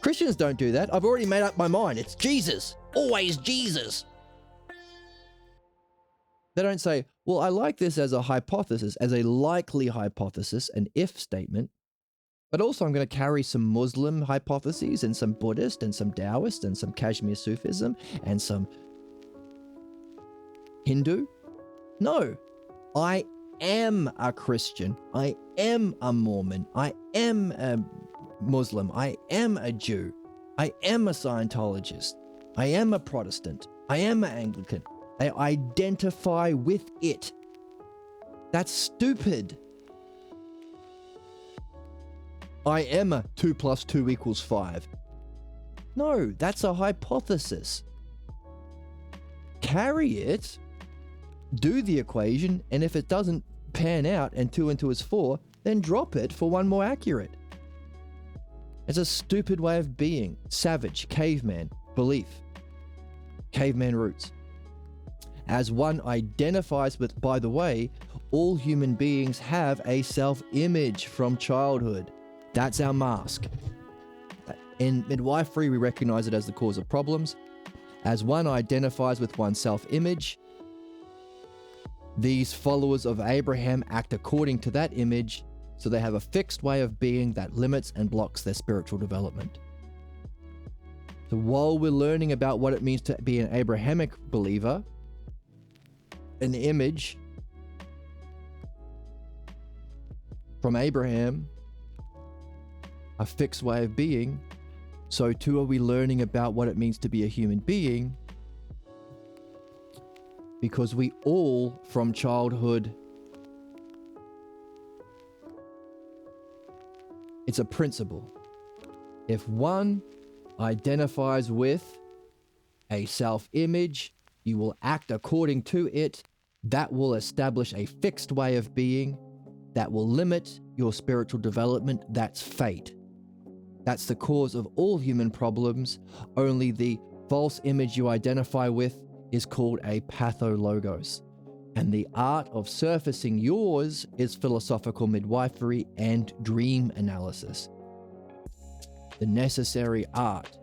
Christians don't do that. I've already made up my mind. It's Jesus. Always Jesus. They don't say, well, I like this as a hypothesis, as a likely hypothesis, an if statement, but also I'm going to carry some Muslim hypotheses and some Buddhist and some Taoist and some Kashmir Sufism and some Hindu. No, I am a Christian. I am a Mormon. I am a Muslim. I am a Jew. I am a Scientologist. I am a Protestant. I am an Anglican. I identify with it. That's stupid. I am a 2 + 2 = 5. No, that's a hypothesis. Carry it, do the equation, and if it doesn't pan out and 2 and 2 is 4, then drop it for one more accurate. It's a stupid way of being. Savage, caveman, belief, caveman roots. As one identifies with, by the way, all human beings have a self-image from childhood. That's our mask. In midwifery, we recognize it as the cause of problems. As one identifies with one's self-image, these followers of Abraham act according to that image, so they have a fixed way of being that limits and blocks their spiritual development. So while we're learning about what it means to be an Abrahamic believer, an image from Abraham, a fixed way of being, so too are we learning about what it means to be a human being, because we all, from childhood, it's a principle. If one identifies with a self-image, you will act according to it. That will establish a fixed way of being that will limit your spiritual development. That's fate. That's the cause of all human problems. Only the false image you identify with is called a pathologos. And the art of surfacing yours is philosophical midwifery and dream analysis. The necessary art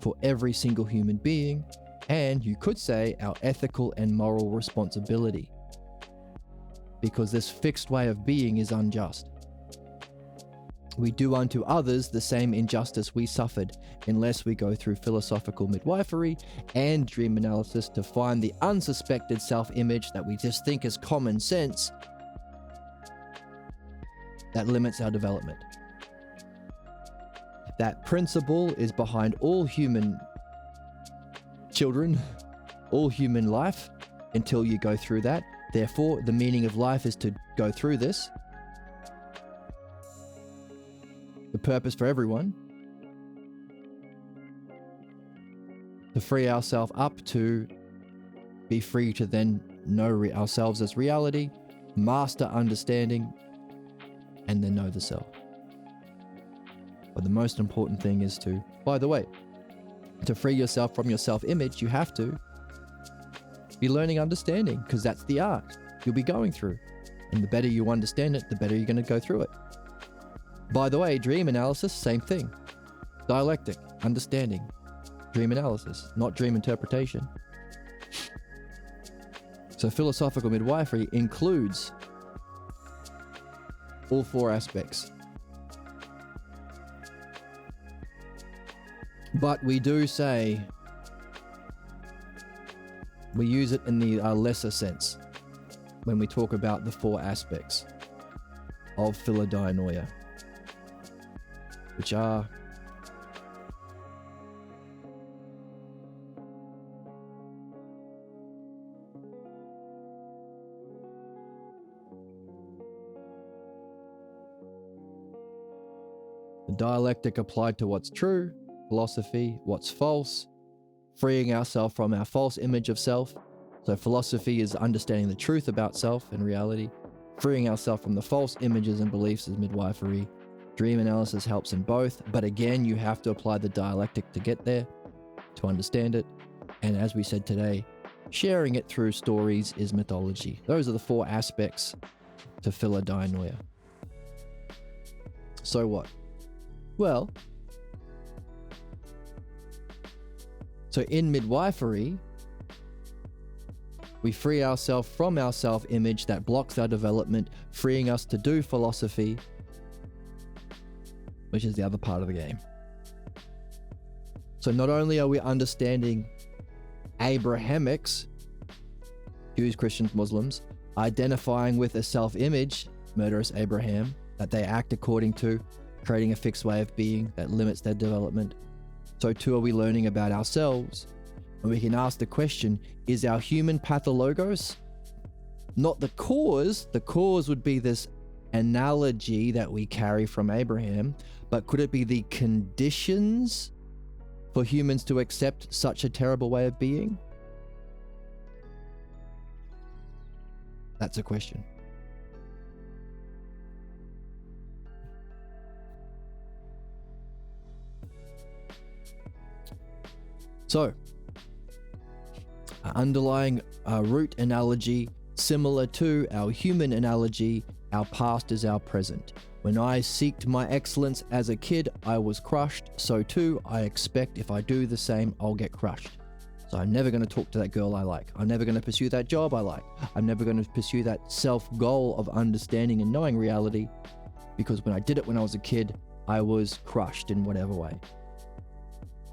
for every single human being, and you could say our ethical and moral responsibility. Because this fixed way of being is unjust. We do unto others the same injustice we suffered unless we go through philosophical midwifery and dream analysis to find the unsuspected self-image that we just think is common sense that limits our development. That principle is behind all human children, all human life, until you go through that. Therefore, the meaning of life is to go through this. The purpose for everyone, to free ourselves up to be free to then know ourselves as reality, master understanding, and then know the self. But the most important thing is to, by the way, to free yourself from your self-image, you have to be learning understanding, because that's the art you'll be going through. And the better you understand it, the better you're going to go through it. By the way, dream analysis, same thing. Dialectic, understanding, dream analysis, not dream interpretation. So philosophical midwifery includes all 4 aspects. But we do say, we use it in the lesser sense when we talk about the 4 aspects of philodianoia, which are the dialectic applied to what's true, philosophy, what's false, freeing ourselves from our false image of self. So philosophy is understanding the truth about self and reality. Freeing ourselves from the false images and beliefs is midwifery. Dream analysis helps in both, but again, you have to apply the dialectic to get there, to understand it. And as we said today, sharing it through stories is mythology. Those are the 4 aspects to philodainoia. So what? Well, so in midwifery, we free ourselves from our self-image that blocks our development, freeing us to do philosophy, which is the other part of the game. So not only are we understanding Abrahamics, Jews, Christians, Muslims, identifying with a self-image, murderous Abraham, that they act according to, creating a fixed way of being that limits their development. So too are we learning about ourselves. And we can ask the question, is our human pathologos not the cause? The cause would be this analogy that we carry from Abraham, but could it be the conditions for humans to accept such a terrible way of being? That's a question. So, underlying root analogy, similar to our human analogy, our past is our present. When I seeked my excellence as a kid, I was crushed. So too, I expect if I do the same, I'll get crushed. So I'm never going to talk to that girl I like. I'm never going to pursue that job I like. I'm never going to pursue that self-goal of understanding and knowing reality, because when I did it when I was a kid, I was crushed in whatever way.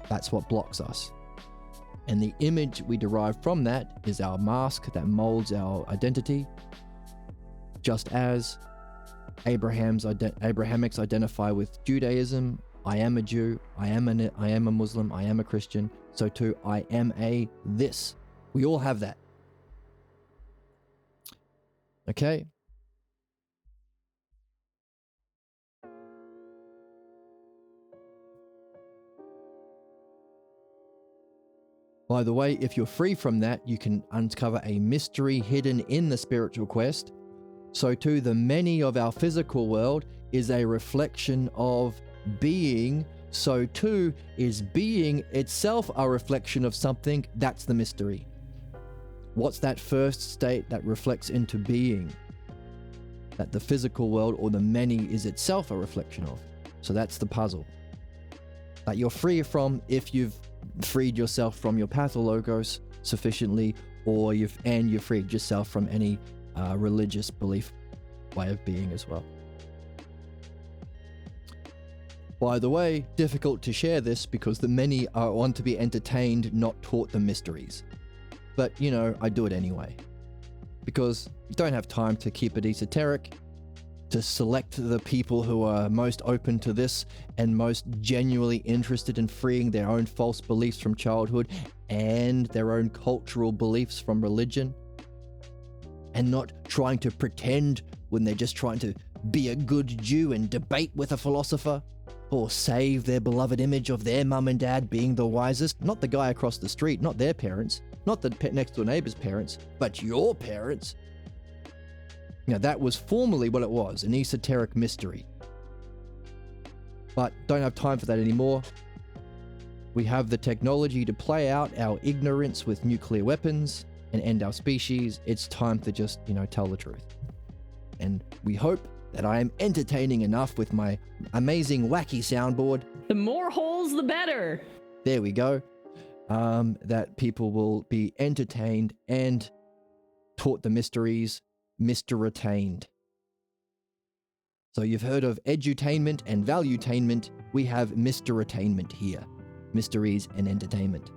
That's what blocks us. And the image we derive from that is our mask that molds our identity, just as Abrahamics identify with Judaism. I am a Jew, I am a Muslim, I am a Christian, so too I am a this. We all have that. Okay? By the way, if you're free from that, you can uncover a mystery hidden in the spiritual quest. So too, the many of our physical world is a reflection of being. So too, is being itself a reflection of something? That's the mystery. What's that first state that reflects into being? That the physical world or the many is itself a reflection of. So that's the puzzle that you're free from if you've freed yourself from your pathologos sufficiently, or you've freed yourself from any religious belief way of being as well. By the way, difficult to share this because the many want to be entertained, not taught the mysteries. But, you know, I do it anyway. Because you don't have time to keep it esoteric, to select the people who are most open to this and most genuinely interested in freeing their own false beliefs from childhood and their own cultural beliefs from religion, and not trying to pretend when they're just trying to be a good Jew and debate with a philosopher, or save their beloved image of their mum and dad being the wisest, not the guy across the street, not their parents, not the next door neighbor's parents, but your parents. Now, that was formerly what it was, an esoteric mystery. But don't have time for that anymore. We have the technology to play out our ignorance with nuclear weapons and end our species. It's time to just, tell the truth. And we hope that I am entertaining enough with my amazing, wacky soundboard. The more holes, the better. There we go. That people will be entertained and taught the mysteries, Mr-retained. So you've heard of edutainment and valuetainment. We have Mr-retainment here. Mysteries and entertainment.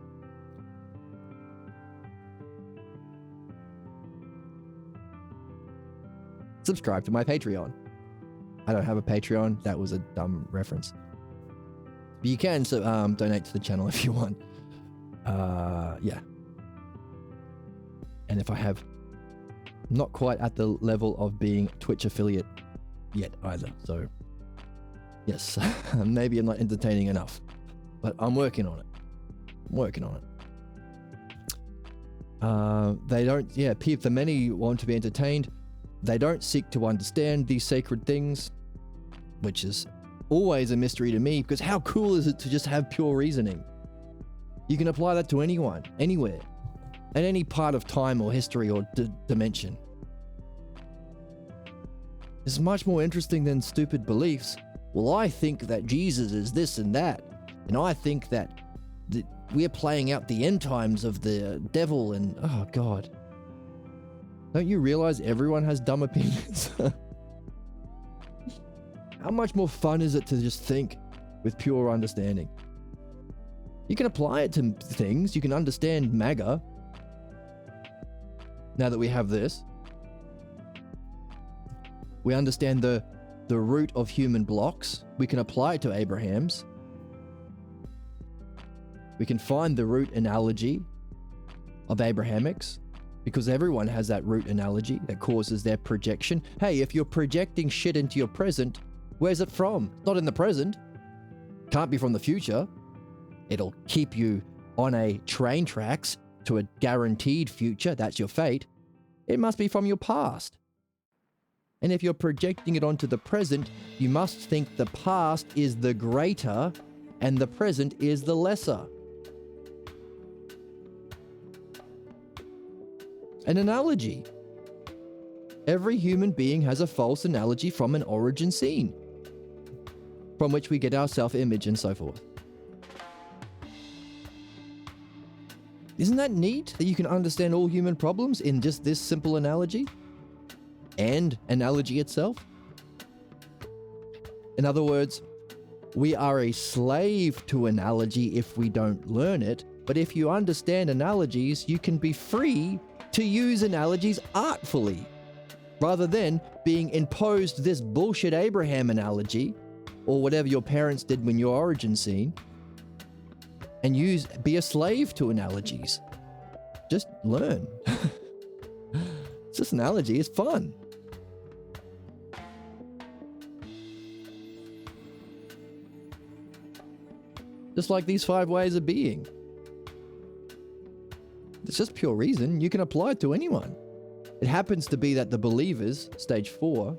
Subscribe to my Patreon. I don't have a Patreon. That was a dumb reference. But you can donate to the channel if you want. Yeah. And if I have not quite at the level of being Twitch affiliate yet either. So yes, maybe I'm not entertaining enough, but I'm working on it. They don't, the many want to be entertained. They don't seek to understand these sacred things, which is always a mystery to me, because how cool is it to just have pure reasoning? You can apply that to anyone, anywhere, at any part of time or history or dimension. It's much more interesting than stupid beliefs. Well, I think that Jesus is this and that, and I think that we're playing out the end times of the devil, and oh God. Don't you realize everyone has dumb opinions? How much more fun is it to just think with pure understanding? You can apply it to things. You can understand MAGA. Now that we have this, we understand the root of human blocks. We can apply it to Abraham's. We can find the root analogy of Abrahamics, because everyone has that root analogy that causes their projection. Hey, if you're projecting shit into your present, where's it from? Not in the present. Can't be from the future. It'll keep you on a train tracks to a guaranteed future. That's your fate. It must be from your past. And if you're projecting it onto the present, you must think the past is the greater and the present is the lesser. An analogy. Every human being has a false analogy from an origin scene, from which we get our self-image and so forth. Isn't that neat that you can understand all human problems in just this simple analogy? And analogy itself? In other words, we are a slave to analogy if we don't learn it, but if you understand analogies, you can be free to use analogies artfully, rather than being imposed this bullshit Abraham analogy, or whatever your parents did when your origin scene, and be a slave to analogies. Just learn. It's just an analogy, it's fun. Just like these 5 ways of being. It's just pure reason. You can apply it to anyone. It happens to be that the believers, stage 4,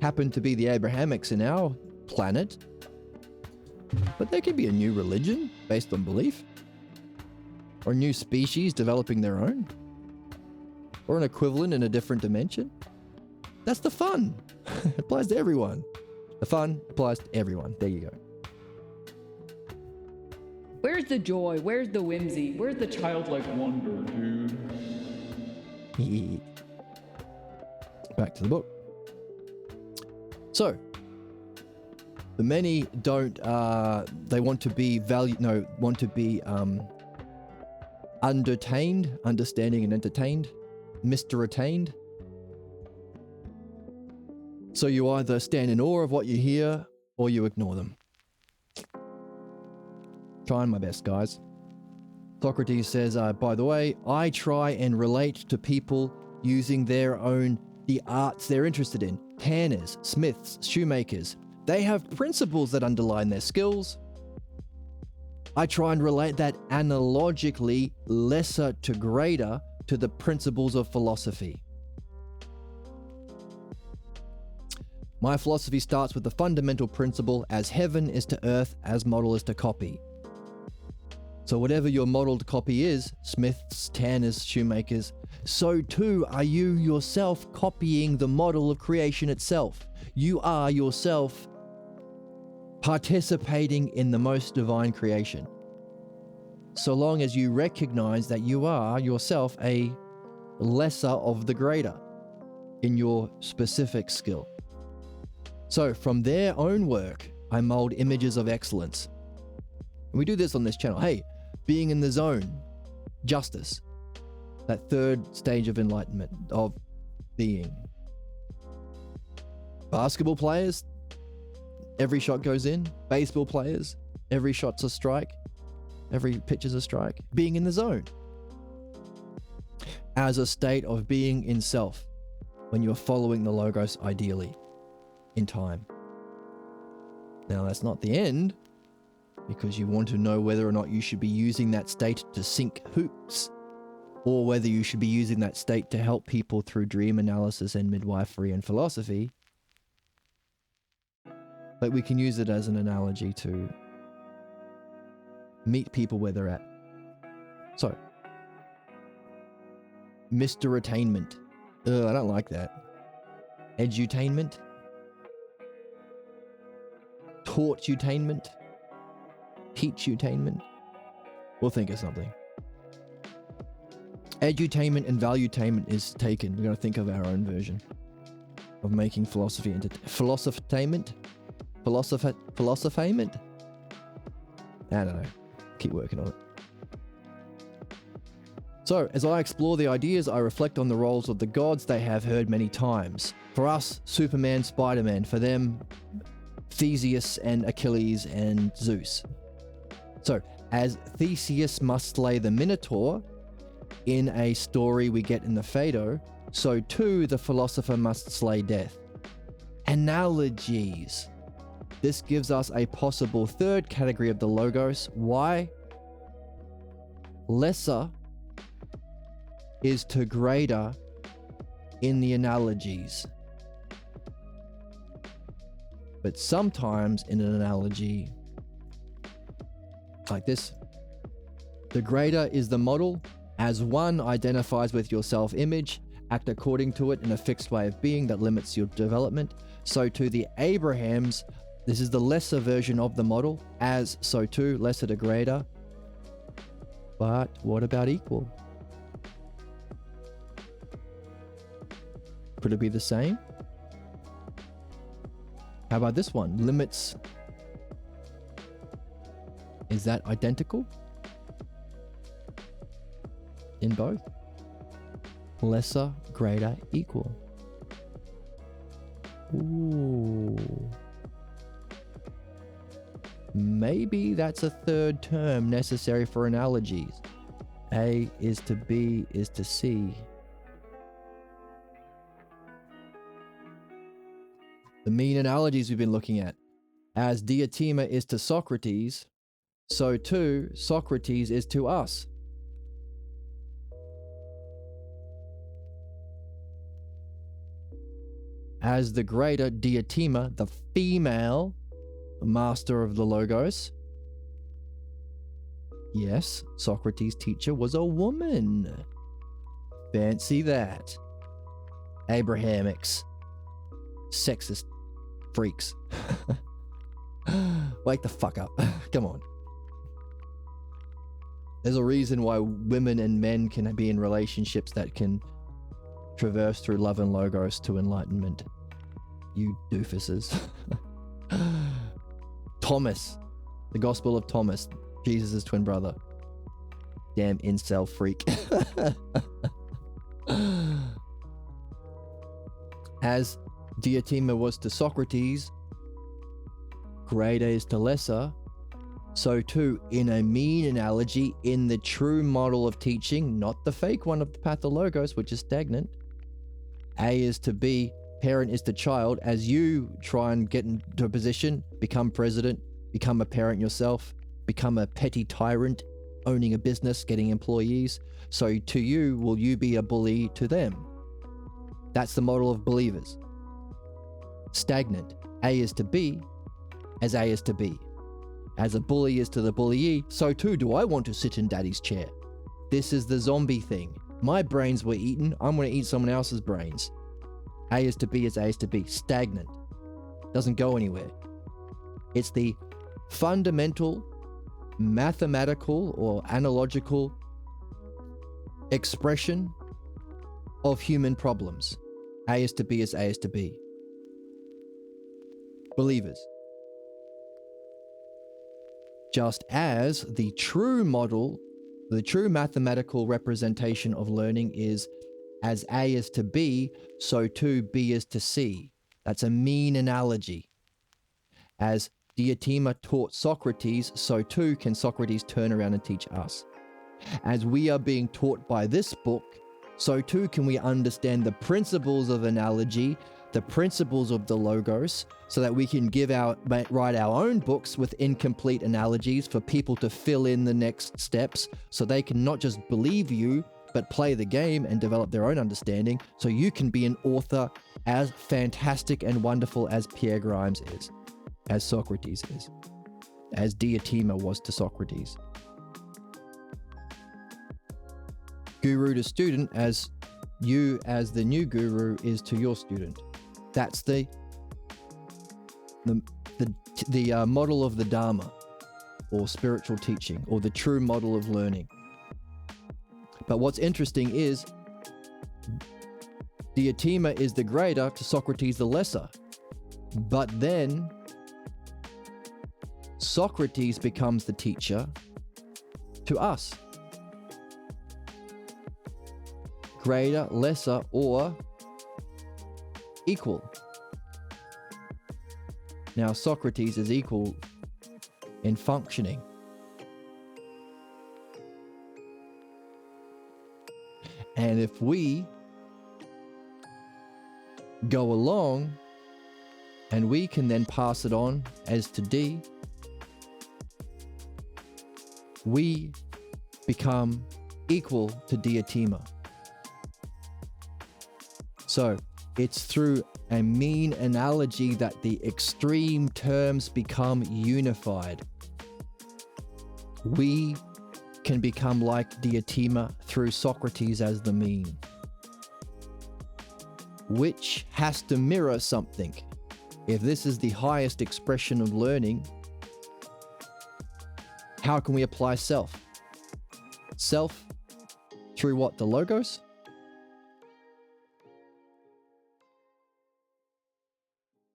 happen to be the Abrahamics in our planet. But there could be a new religion based on belief. Or a new species developing their own. Or an equivalent in a different dimension. That's the fun. It applies to everyone. The fun applies to everyone. There you go. Where's the joy? Where's the whimsy? Where's the childlike wonder, dude? Back to the book. So, the many don't, they want to be undertained, understanding and entertained, Mr. So you either stand in awe of what you hear or you ignore them. Trying my best, guys. Socrates says, by the way, I try and relate to people using the arts they're interested in. Tanners, smiths, shoemakers. They have principles that underline their skills. I try and relate that analogically, lesser to greater, to the principles of philosophy. My philosophy starts with the fundamental principle, as heaven is to earth, as model is to copy. So whatever your modeled copy is, smiths, tanners, shoemakers, so too are you yourself copying the model of creation itself. You are yourself participating in the most divine creation. So long as you recognize that you are yourself a lesser of the greater in your specific skill. So from their own work, I mold images of excellence. And we do this on this channel. Hey, being in the zone, justice, that 3rd stage of enlightenment, of being. Basketball players, every shot goes in. Baseball players, every shot's a strike. Every pitch is a strike. Being in the zone. As a state of being in self, when you're following the Logos ideally, in time. Now that's not the end. because you want to know whether or not you should be using that state to sink hoops, or whether you should be using that state to help people through dream analysis and midwifery and philosophy. But we can use it as an analogy to meet people where they're at. So, Mr. Attainment. Ugh, I don't like that. Edutainment. Taught-utainment. Teach-utainment. We'll think of something. Edutainment and valuetainment is taken. We're going to think of our own version of making philosophy into philosophainment. Philosophainment. I don't know. Keep working on it. So, as I explore the ideas, I reflect on the roles of the gods they have heard many times. For us, Superman, Spider-Man. For them, Theseus and Achilles and Zeus. So, as Theseus must slay the Minotaur in a story we get in the Phaedo, so too the philosopher must slay death. Analogies. This gives us a possible third category of the Logos. Why? Lesser is to greater in the analogies. But sometimes in an analogy like this, the greater is the model. As one identifies with your self-image, act according to it in a fixed way of being that limits your development. So too the Abrahams, this is the lesser version of the model. As so too, lesser to greater. But what about equal? Could it be the same? How about this one? Limits. Is that identical? In both? Lesser, greater, equal. Ooh. Maybe that's a third term necessary for analogies. A is to B is to C. The mean analogies we've been looking at. As Diotima is to Socrates, so too Socrates is to us. As the greater Diotima, the female master of the Logos. Yes, Socrates' teacher was a woman. Fancy that. Abrahamics. Sexist freaks. Wake the fuck up. Come on. There's a reason why women and men can be in relationships that can traverse through love and Logos to enlightenment. You doofuses. Thomas. The Gospel of Thomas. Jesus' twin brother. Damn incel freak. As Diotima was to Socrates, greater is to lesser, so too in a mean analogy, in the true model of teaching, not the fake one of the Pathologos, which is stagnant, A is to B, parent is to child. As you try and get into a position, become president, become a parent yourself, become a petty tyrant, owning a business, getting employees, so to you will you be a bully to them. That's the model of believers. Stagnant. A is to B, as A is to B. As a bully is to the bullyee, so too do I want to sit in daddy's chair. This is the zombie thing. My brains were eaten, I'm going to eat someone else's brains. A is to B as A is to B. Stagnant. Doesn't go anywhere. It's the fundamental mathematical or analogical expression of human problems. A is to B as A is to B. Believers. Just as the true model, the true mathematical representation of learning is as A is to B, so too B is to C. That's a mean analogy. As Diotima taught Socrates, so too can Socrates turn around and teach us. As we are being taught by this book, so too can we understand the principles of analogy the principles of the Logos so that we can write our own books with incomplete analogies for people to fill in the next steps so they can not just believe you, but play the game and develop their own understanding so you can be an author as fantastic and wonderful as Pierre Grimes is, as Socrates is, as Diotima was to Socrates. Guru to student, as you as the new guru is to your student. That's the model of the Dharma, or spiritual teaching, or the true model of learning. But what's interesting is Diotima is the greater to Socrates the lesser. But then Socrates becomes the teacher to us. Greater, lesser, or equal. Now Socrates is equal in functioning. And if we go along and we can then pass it on as to D, we become equal to Diotima. So it's through a mean analogy that the extreme terms become unified. We can become like Diotima through Socrates as the mean, which has to mirror something. If this is the highest expression of learning, how can we apply self? Self through what? The Logos?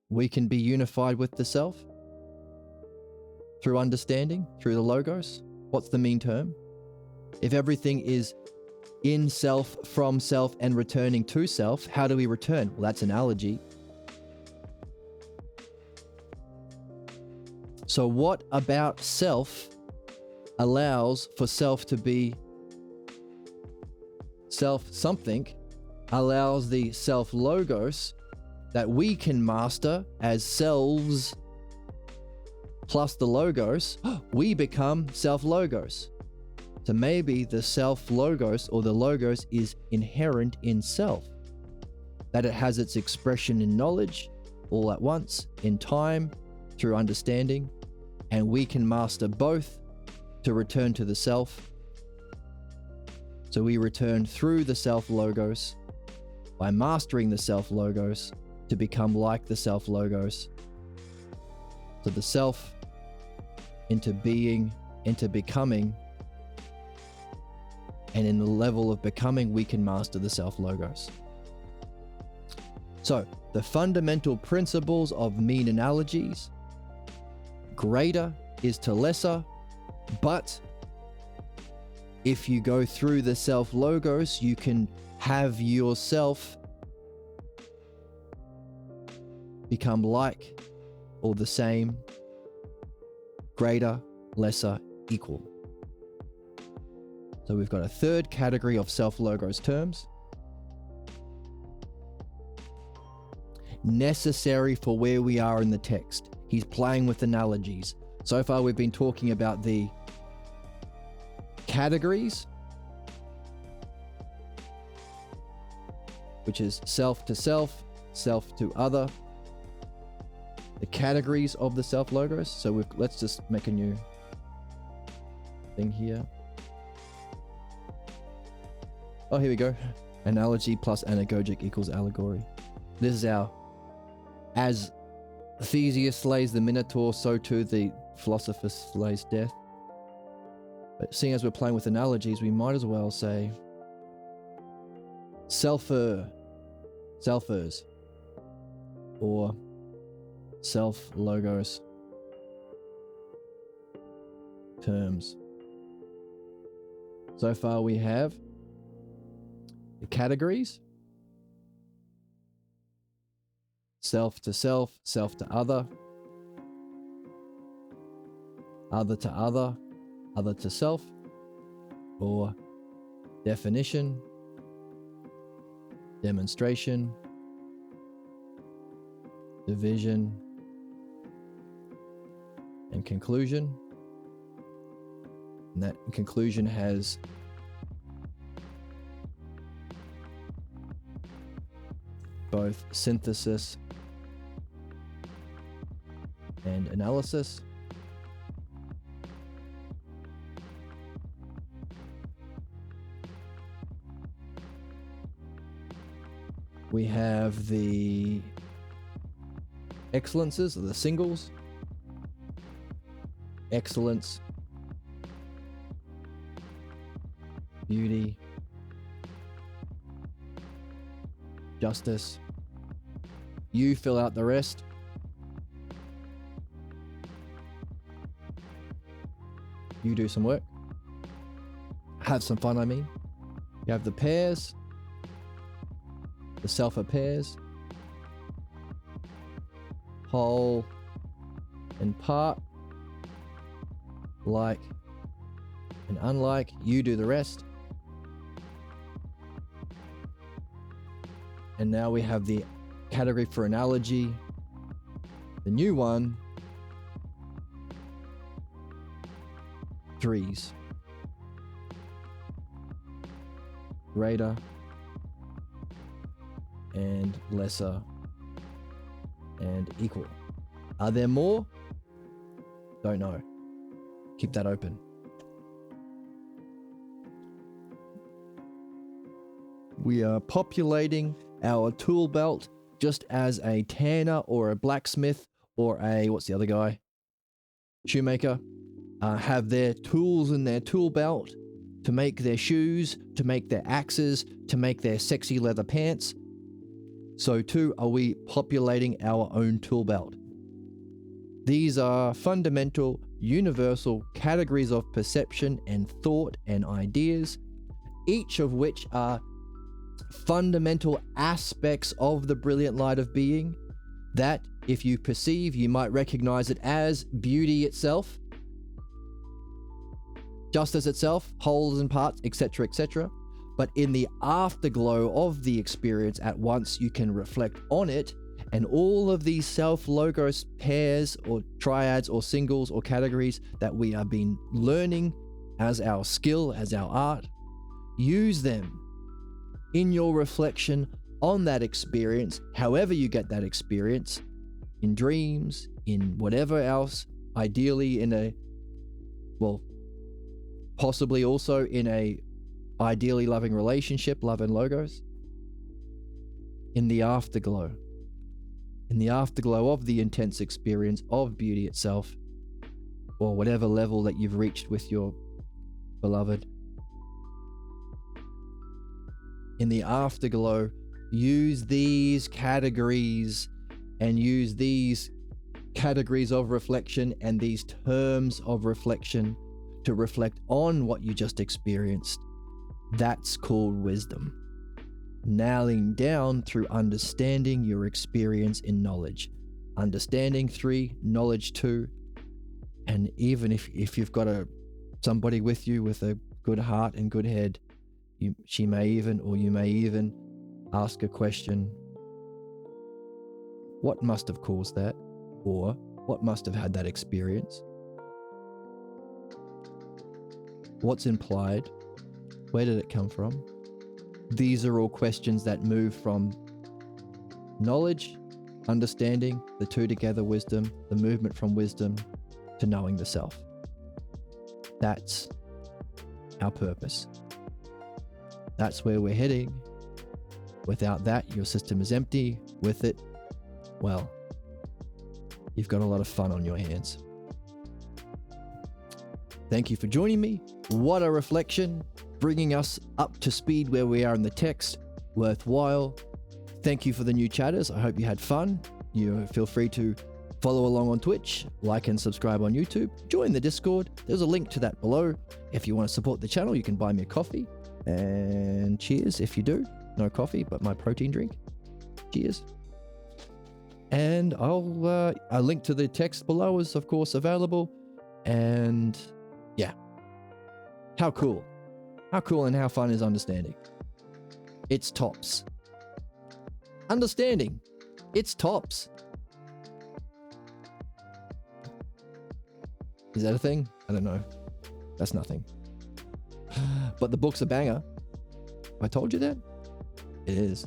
We can be unified with the self through understanding, through the Logos. What's the mean term? If everything is in self, from self, and returning to self, how do we return? Well, that's analogy. So what about self allows for self to be self-something, allows the self-Logos that we can master as selves plus the Logos, we become self-Logos. So maybe the self-Logos or the Logos is inherent in self, that it has its expression in knowledge all at once, in time, through understanding, and we can master both to return to the self. So we return through the self-Logos by mastering the self-Logos to become like the self-Logos. So the self into being, into becoming, and in the level of becoming, we can master the self-Logos. So the fundamental principles of mean analogies: greater is to lesser, but if you go through the self-Logos, you can have yourself become like or the same, greater, lesser, equal. So we've got a third category of self-Logos terms. Necessary for where we are in the text. He's playing with analogies. So far we've been talking about the categories, which is self to self, self to other. The categories of the self-Logos. So let's just make a new thing here. Oh, here we go. Analogy plus anagogic equals allegory. This is our, as Theseus slays the Minotaur, so too the philosopher slays death. But seeing as we're playing with analogies, we might as well say selfers, or self-Logos terms. So far we have the categories: self to self, self to other, other to other, other to self, or definition, demonstration, division, and conclusion. And that conclusion has both synthesis and analysis. We have the excellences, or the singles. Excellence, beauty, justice. You fill out the rest. You do some work. Have some fun, I mean. You have the pairs. The self of pairs. Whole and part. Like and unlike. You do the rest. And now we have the category for analogy. The new one. Threes. Greater and lesser and equal. Are there more? Don't know. Keep that open. We are populating our tool belt just as a tanner or a blacksmith or a, what's the other guy? Shoemaker, have their tools in their tool belt to make their shoes, to make their axes, to make their sexy leather pants. So too are we populating our own tool belt. These are fundamental, universal categories of perception and thought and ideas, each of which are fundamental aspects of the brilliant light of being that, if you perceive, you might recognize it as beauty itself, justice itself, wholes and parts, etc., etc. But in the afterglow of the experience at once, you can reflect on it, and all of these self-logos pairs or triads or singles or categories that we have been learning as our skill, as our art, use them in your reflection on that experience, however you get that experience, in dreams, in whatever else, ideally in a, well, possibly also in a ideally loving relationship, love and logos, in the afterglow of the intense experience of beauty itself, or whatever level that you've reached with your beloved. In the afterglow, use these categories and use these categories of reflection and these terms of reflection to reflect on what you just experienced. That's called wisdom. Nailing down through understanding your experience in knowledge. Understanding 3, knowledge 2. And even if you've got somebody with you with a good heart and good head, you may even ask a question. What must have caused that? Or what must have had that experience? What's implied? Where did it come from? These are all questions that move from knowledge, understanding, the two together, wisdom, the movement from wisdom to knowing the self. That's our purpose. That's where we're heading. Without that, your system is empty. With it, well, you've got a lot of fun on your hands. Thank you for joining me. What a reflection, bringing us up to speed where we are in the text. Worthwhile. Thank you for the new chatters. I hope you had fun. You feel free to follow along on Twitch, like and subscribe on YouTube, join the Discord. There's a link to that below. If you want to support the channel, you can buy me a coffee. And cheers if you do. No coffee, but my protein drink. Cheers. And a link to the text below is of course available. And yeah, how cool. How cool and how fun is understanding? It's tops. Understanding. It's tops. Is that a thing? I don't know. That's nothing. But the book's a banger. I told you that? It is.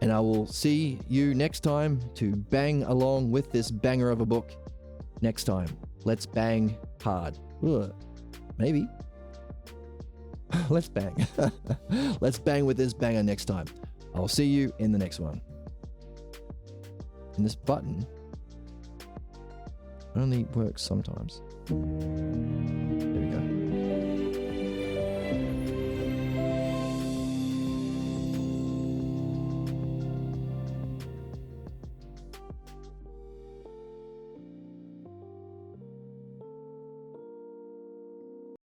And I will see you next time to bang along with this banger of a book. Next time, let's bang hard. Ugh. Maybe. Let's bang. Let's bang with this banger next time. I'll see you in the next one. And this button only works sometimes. There we go.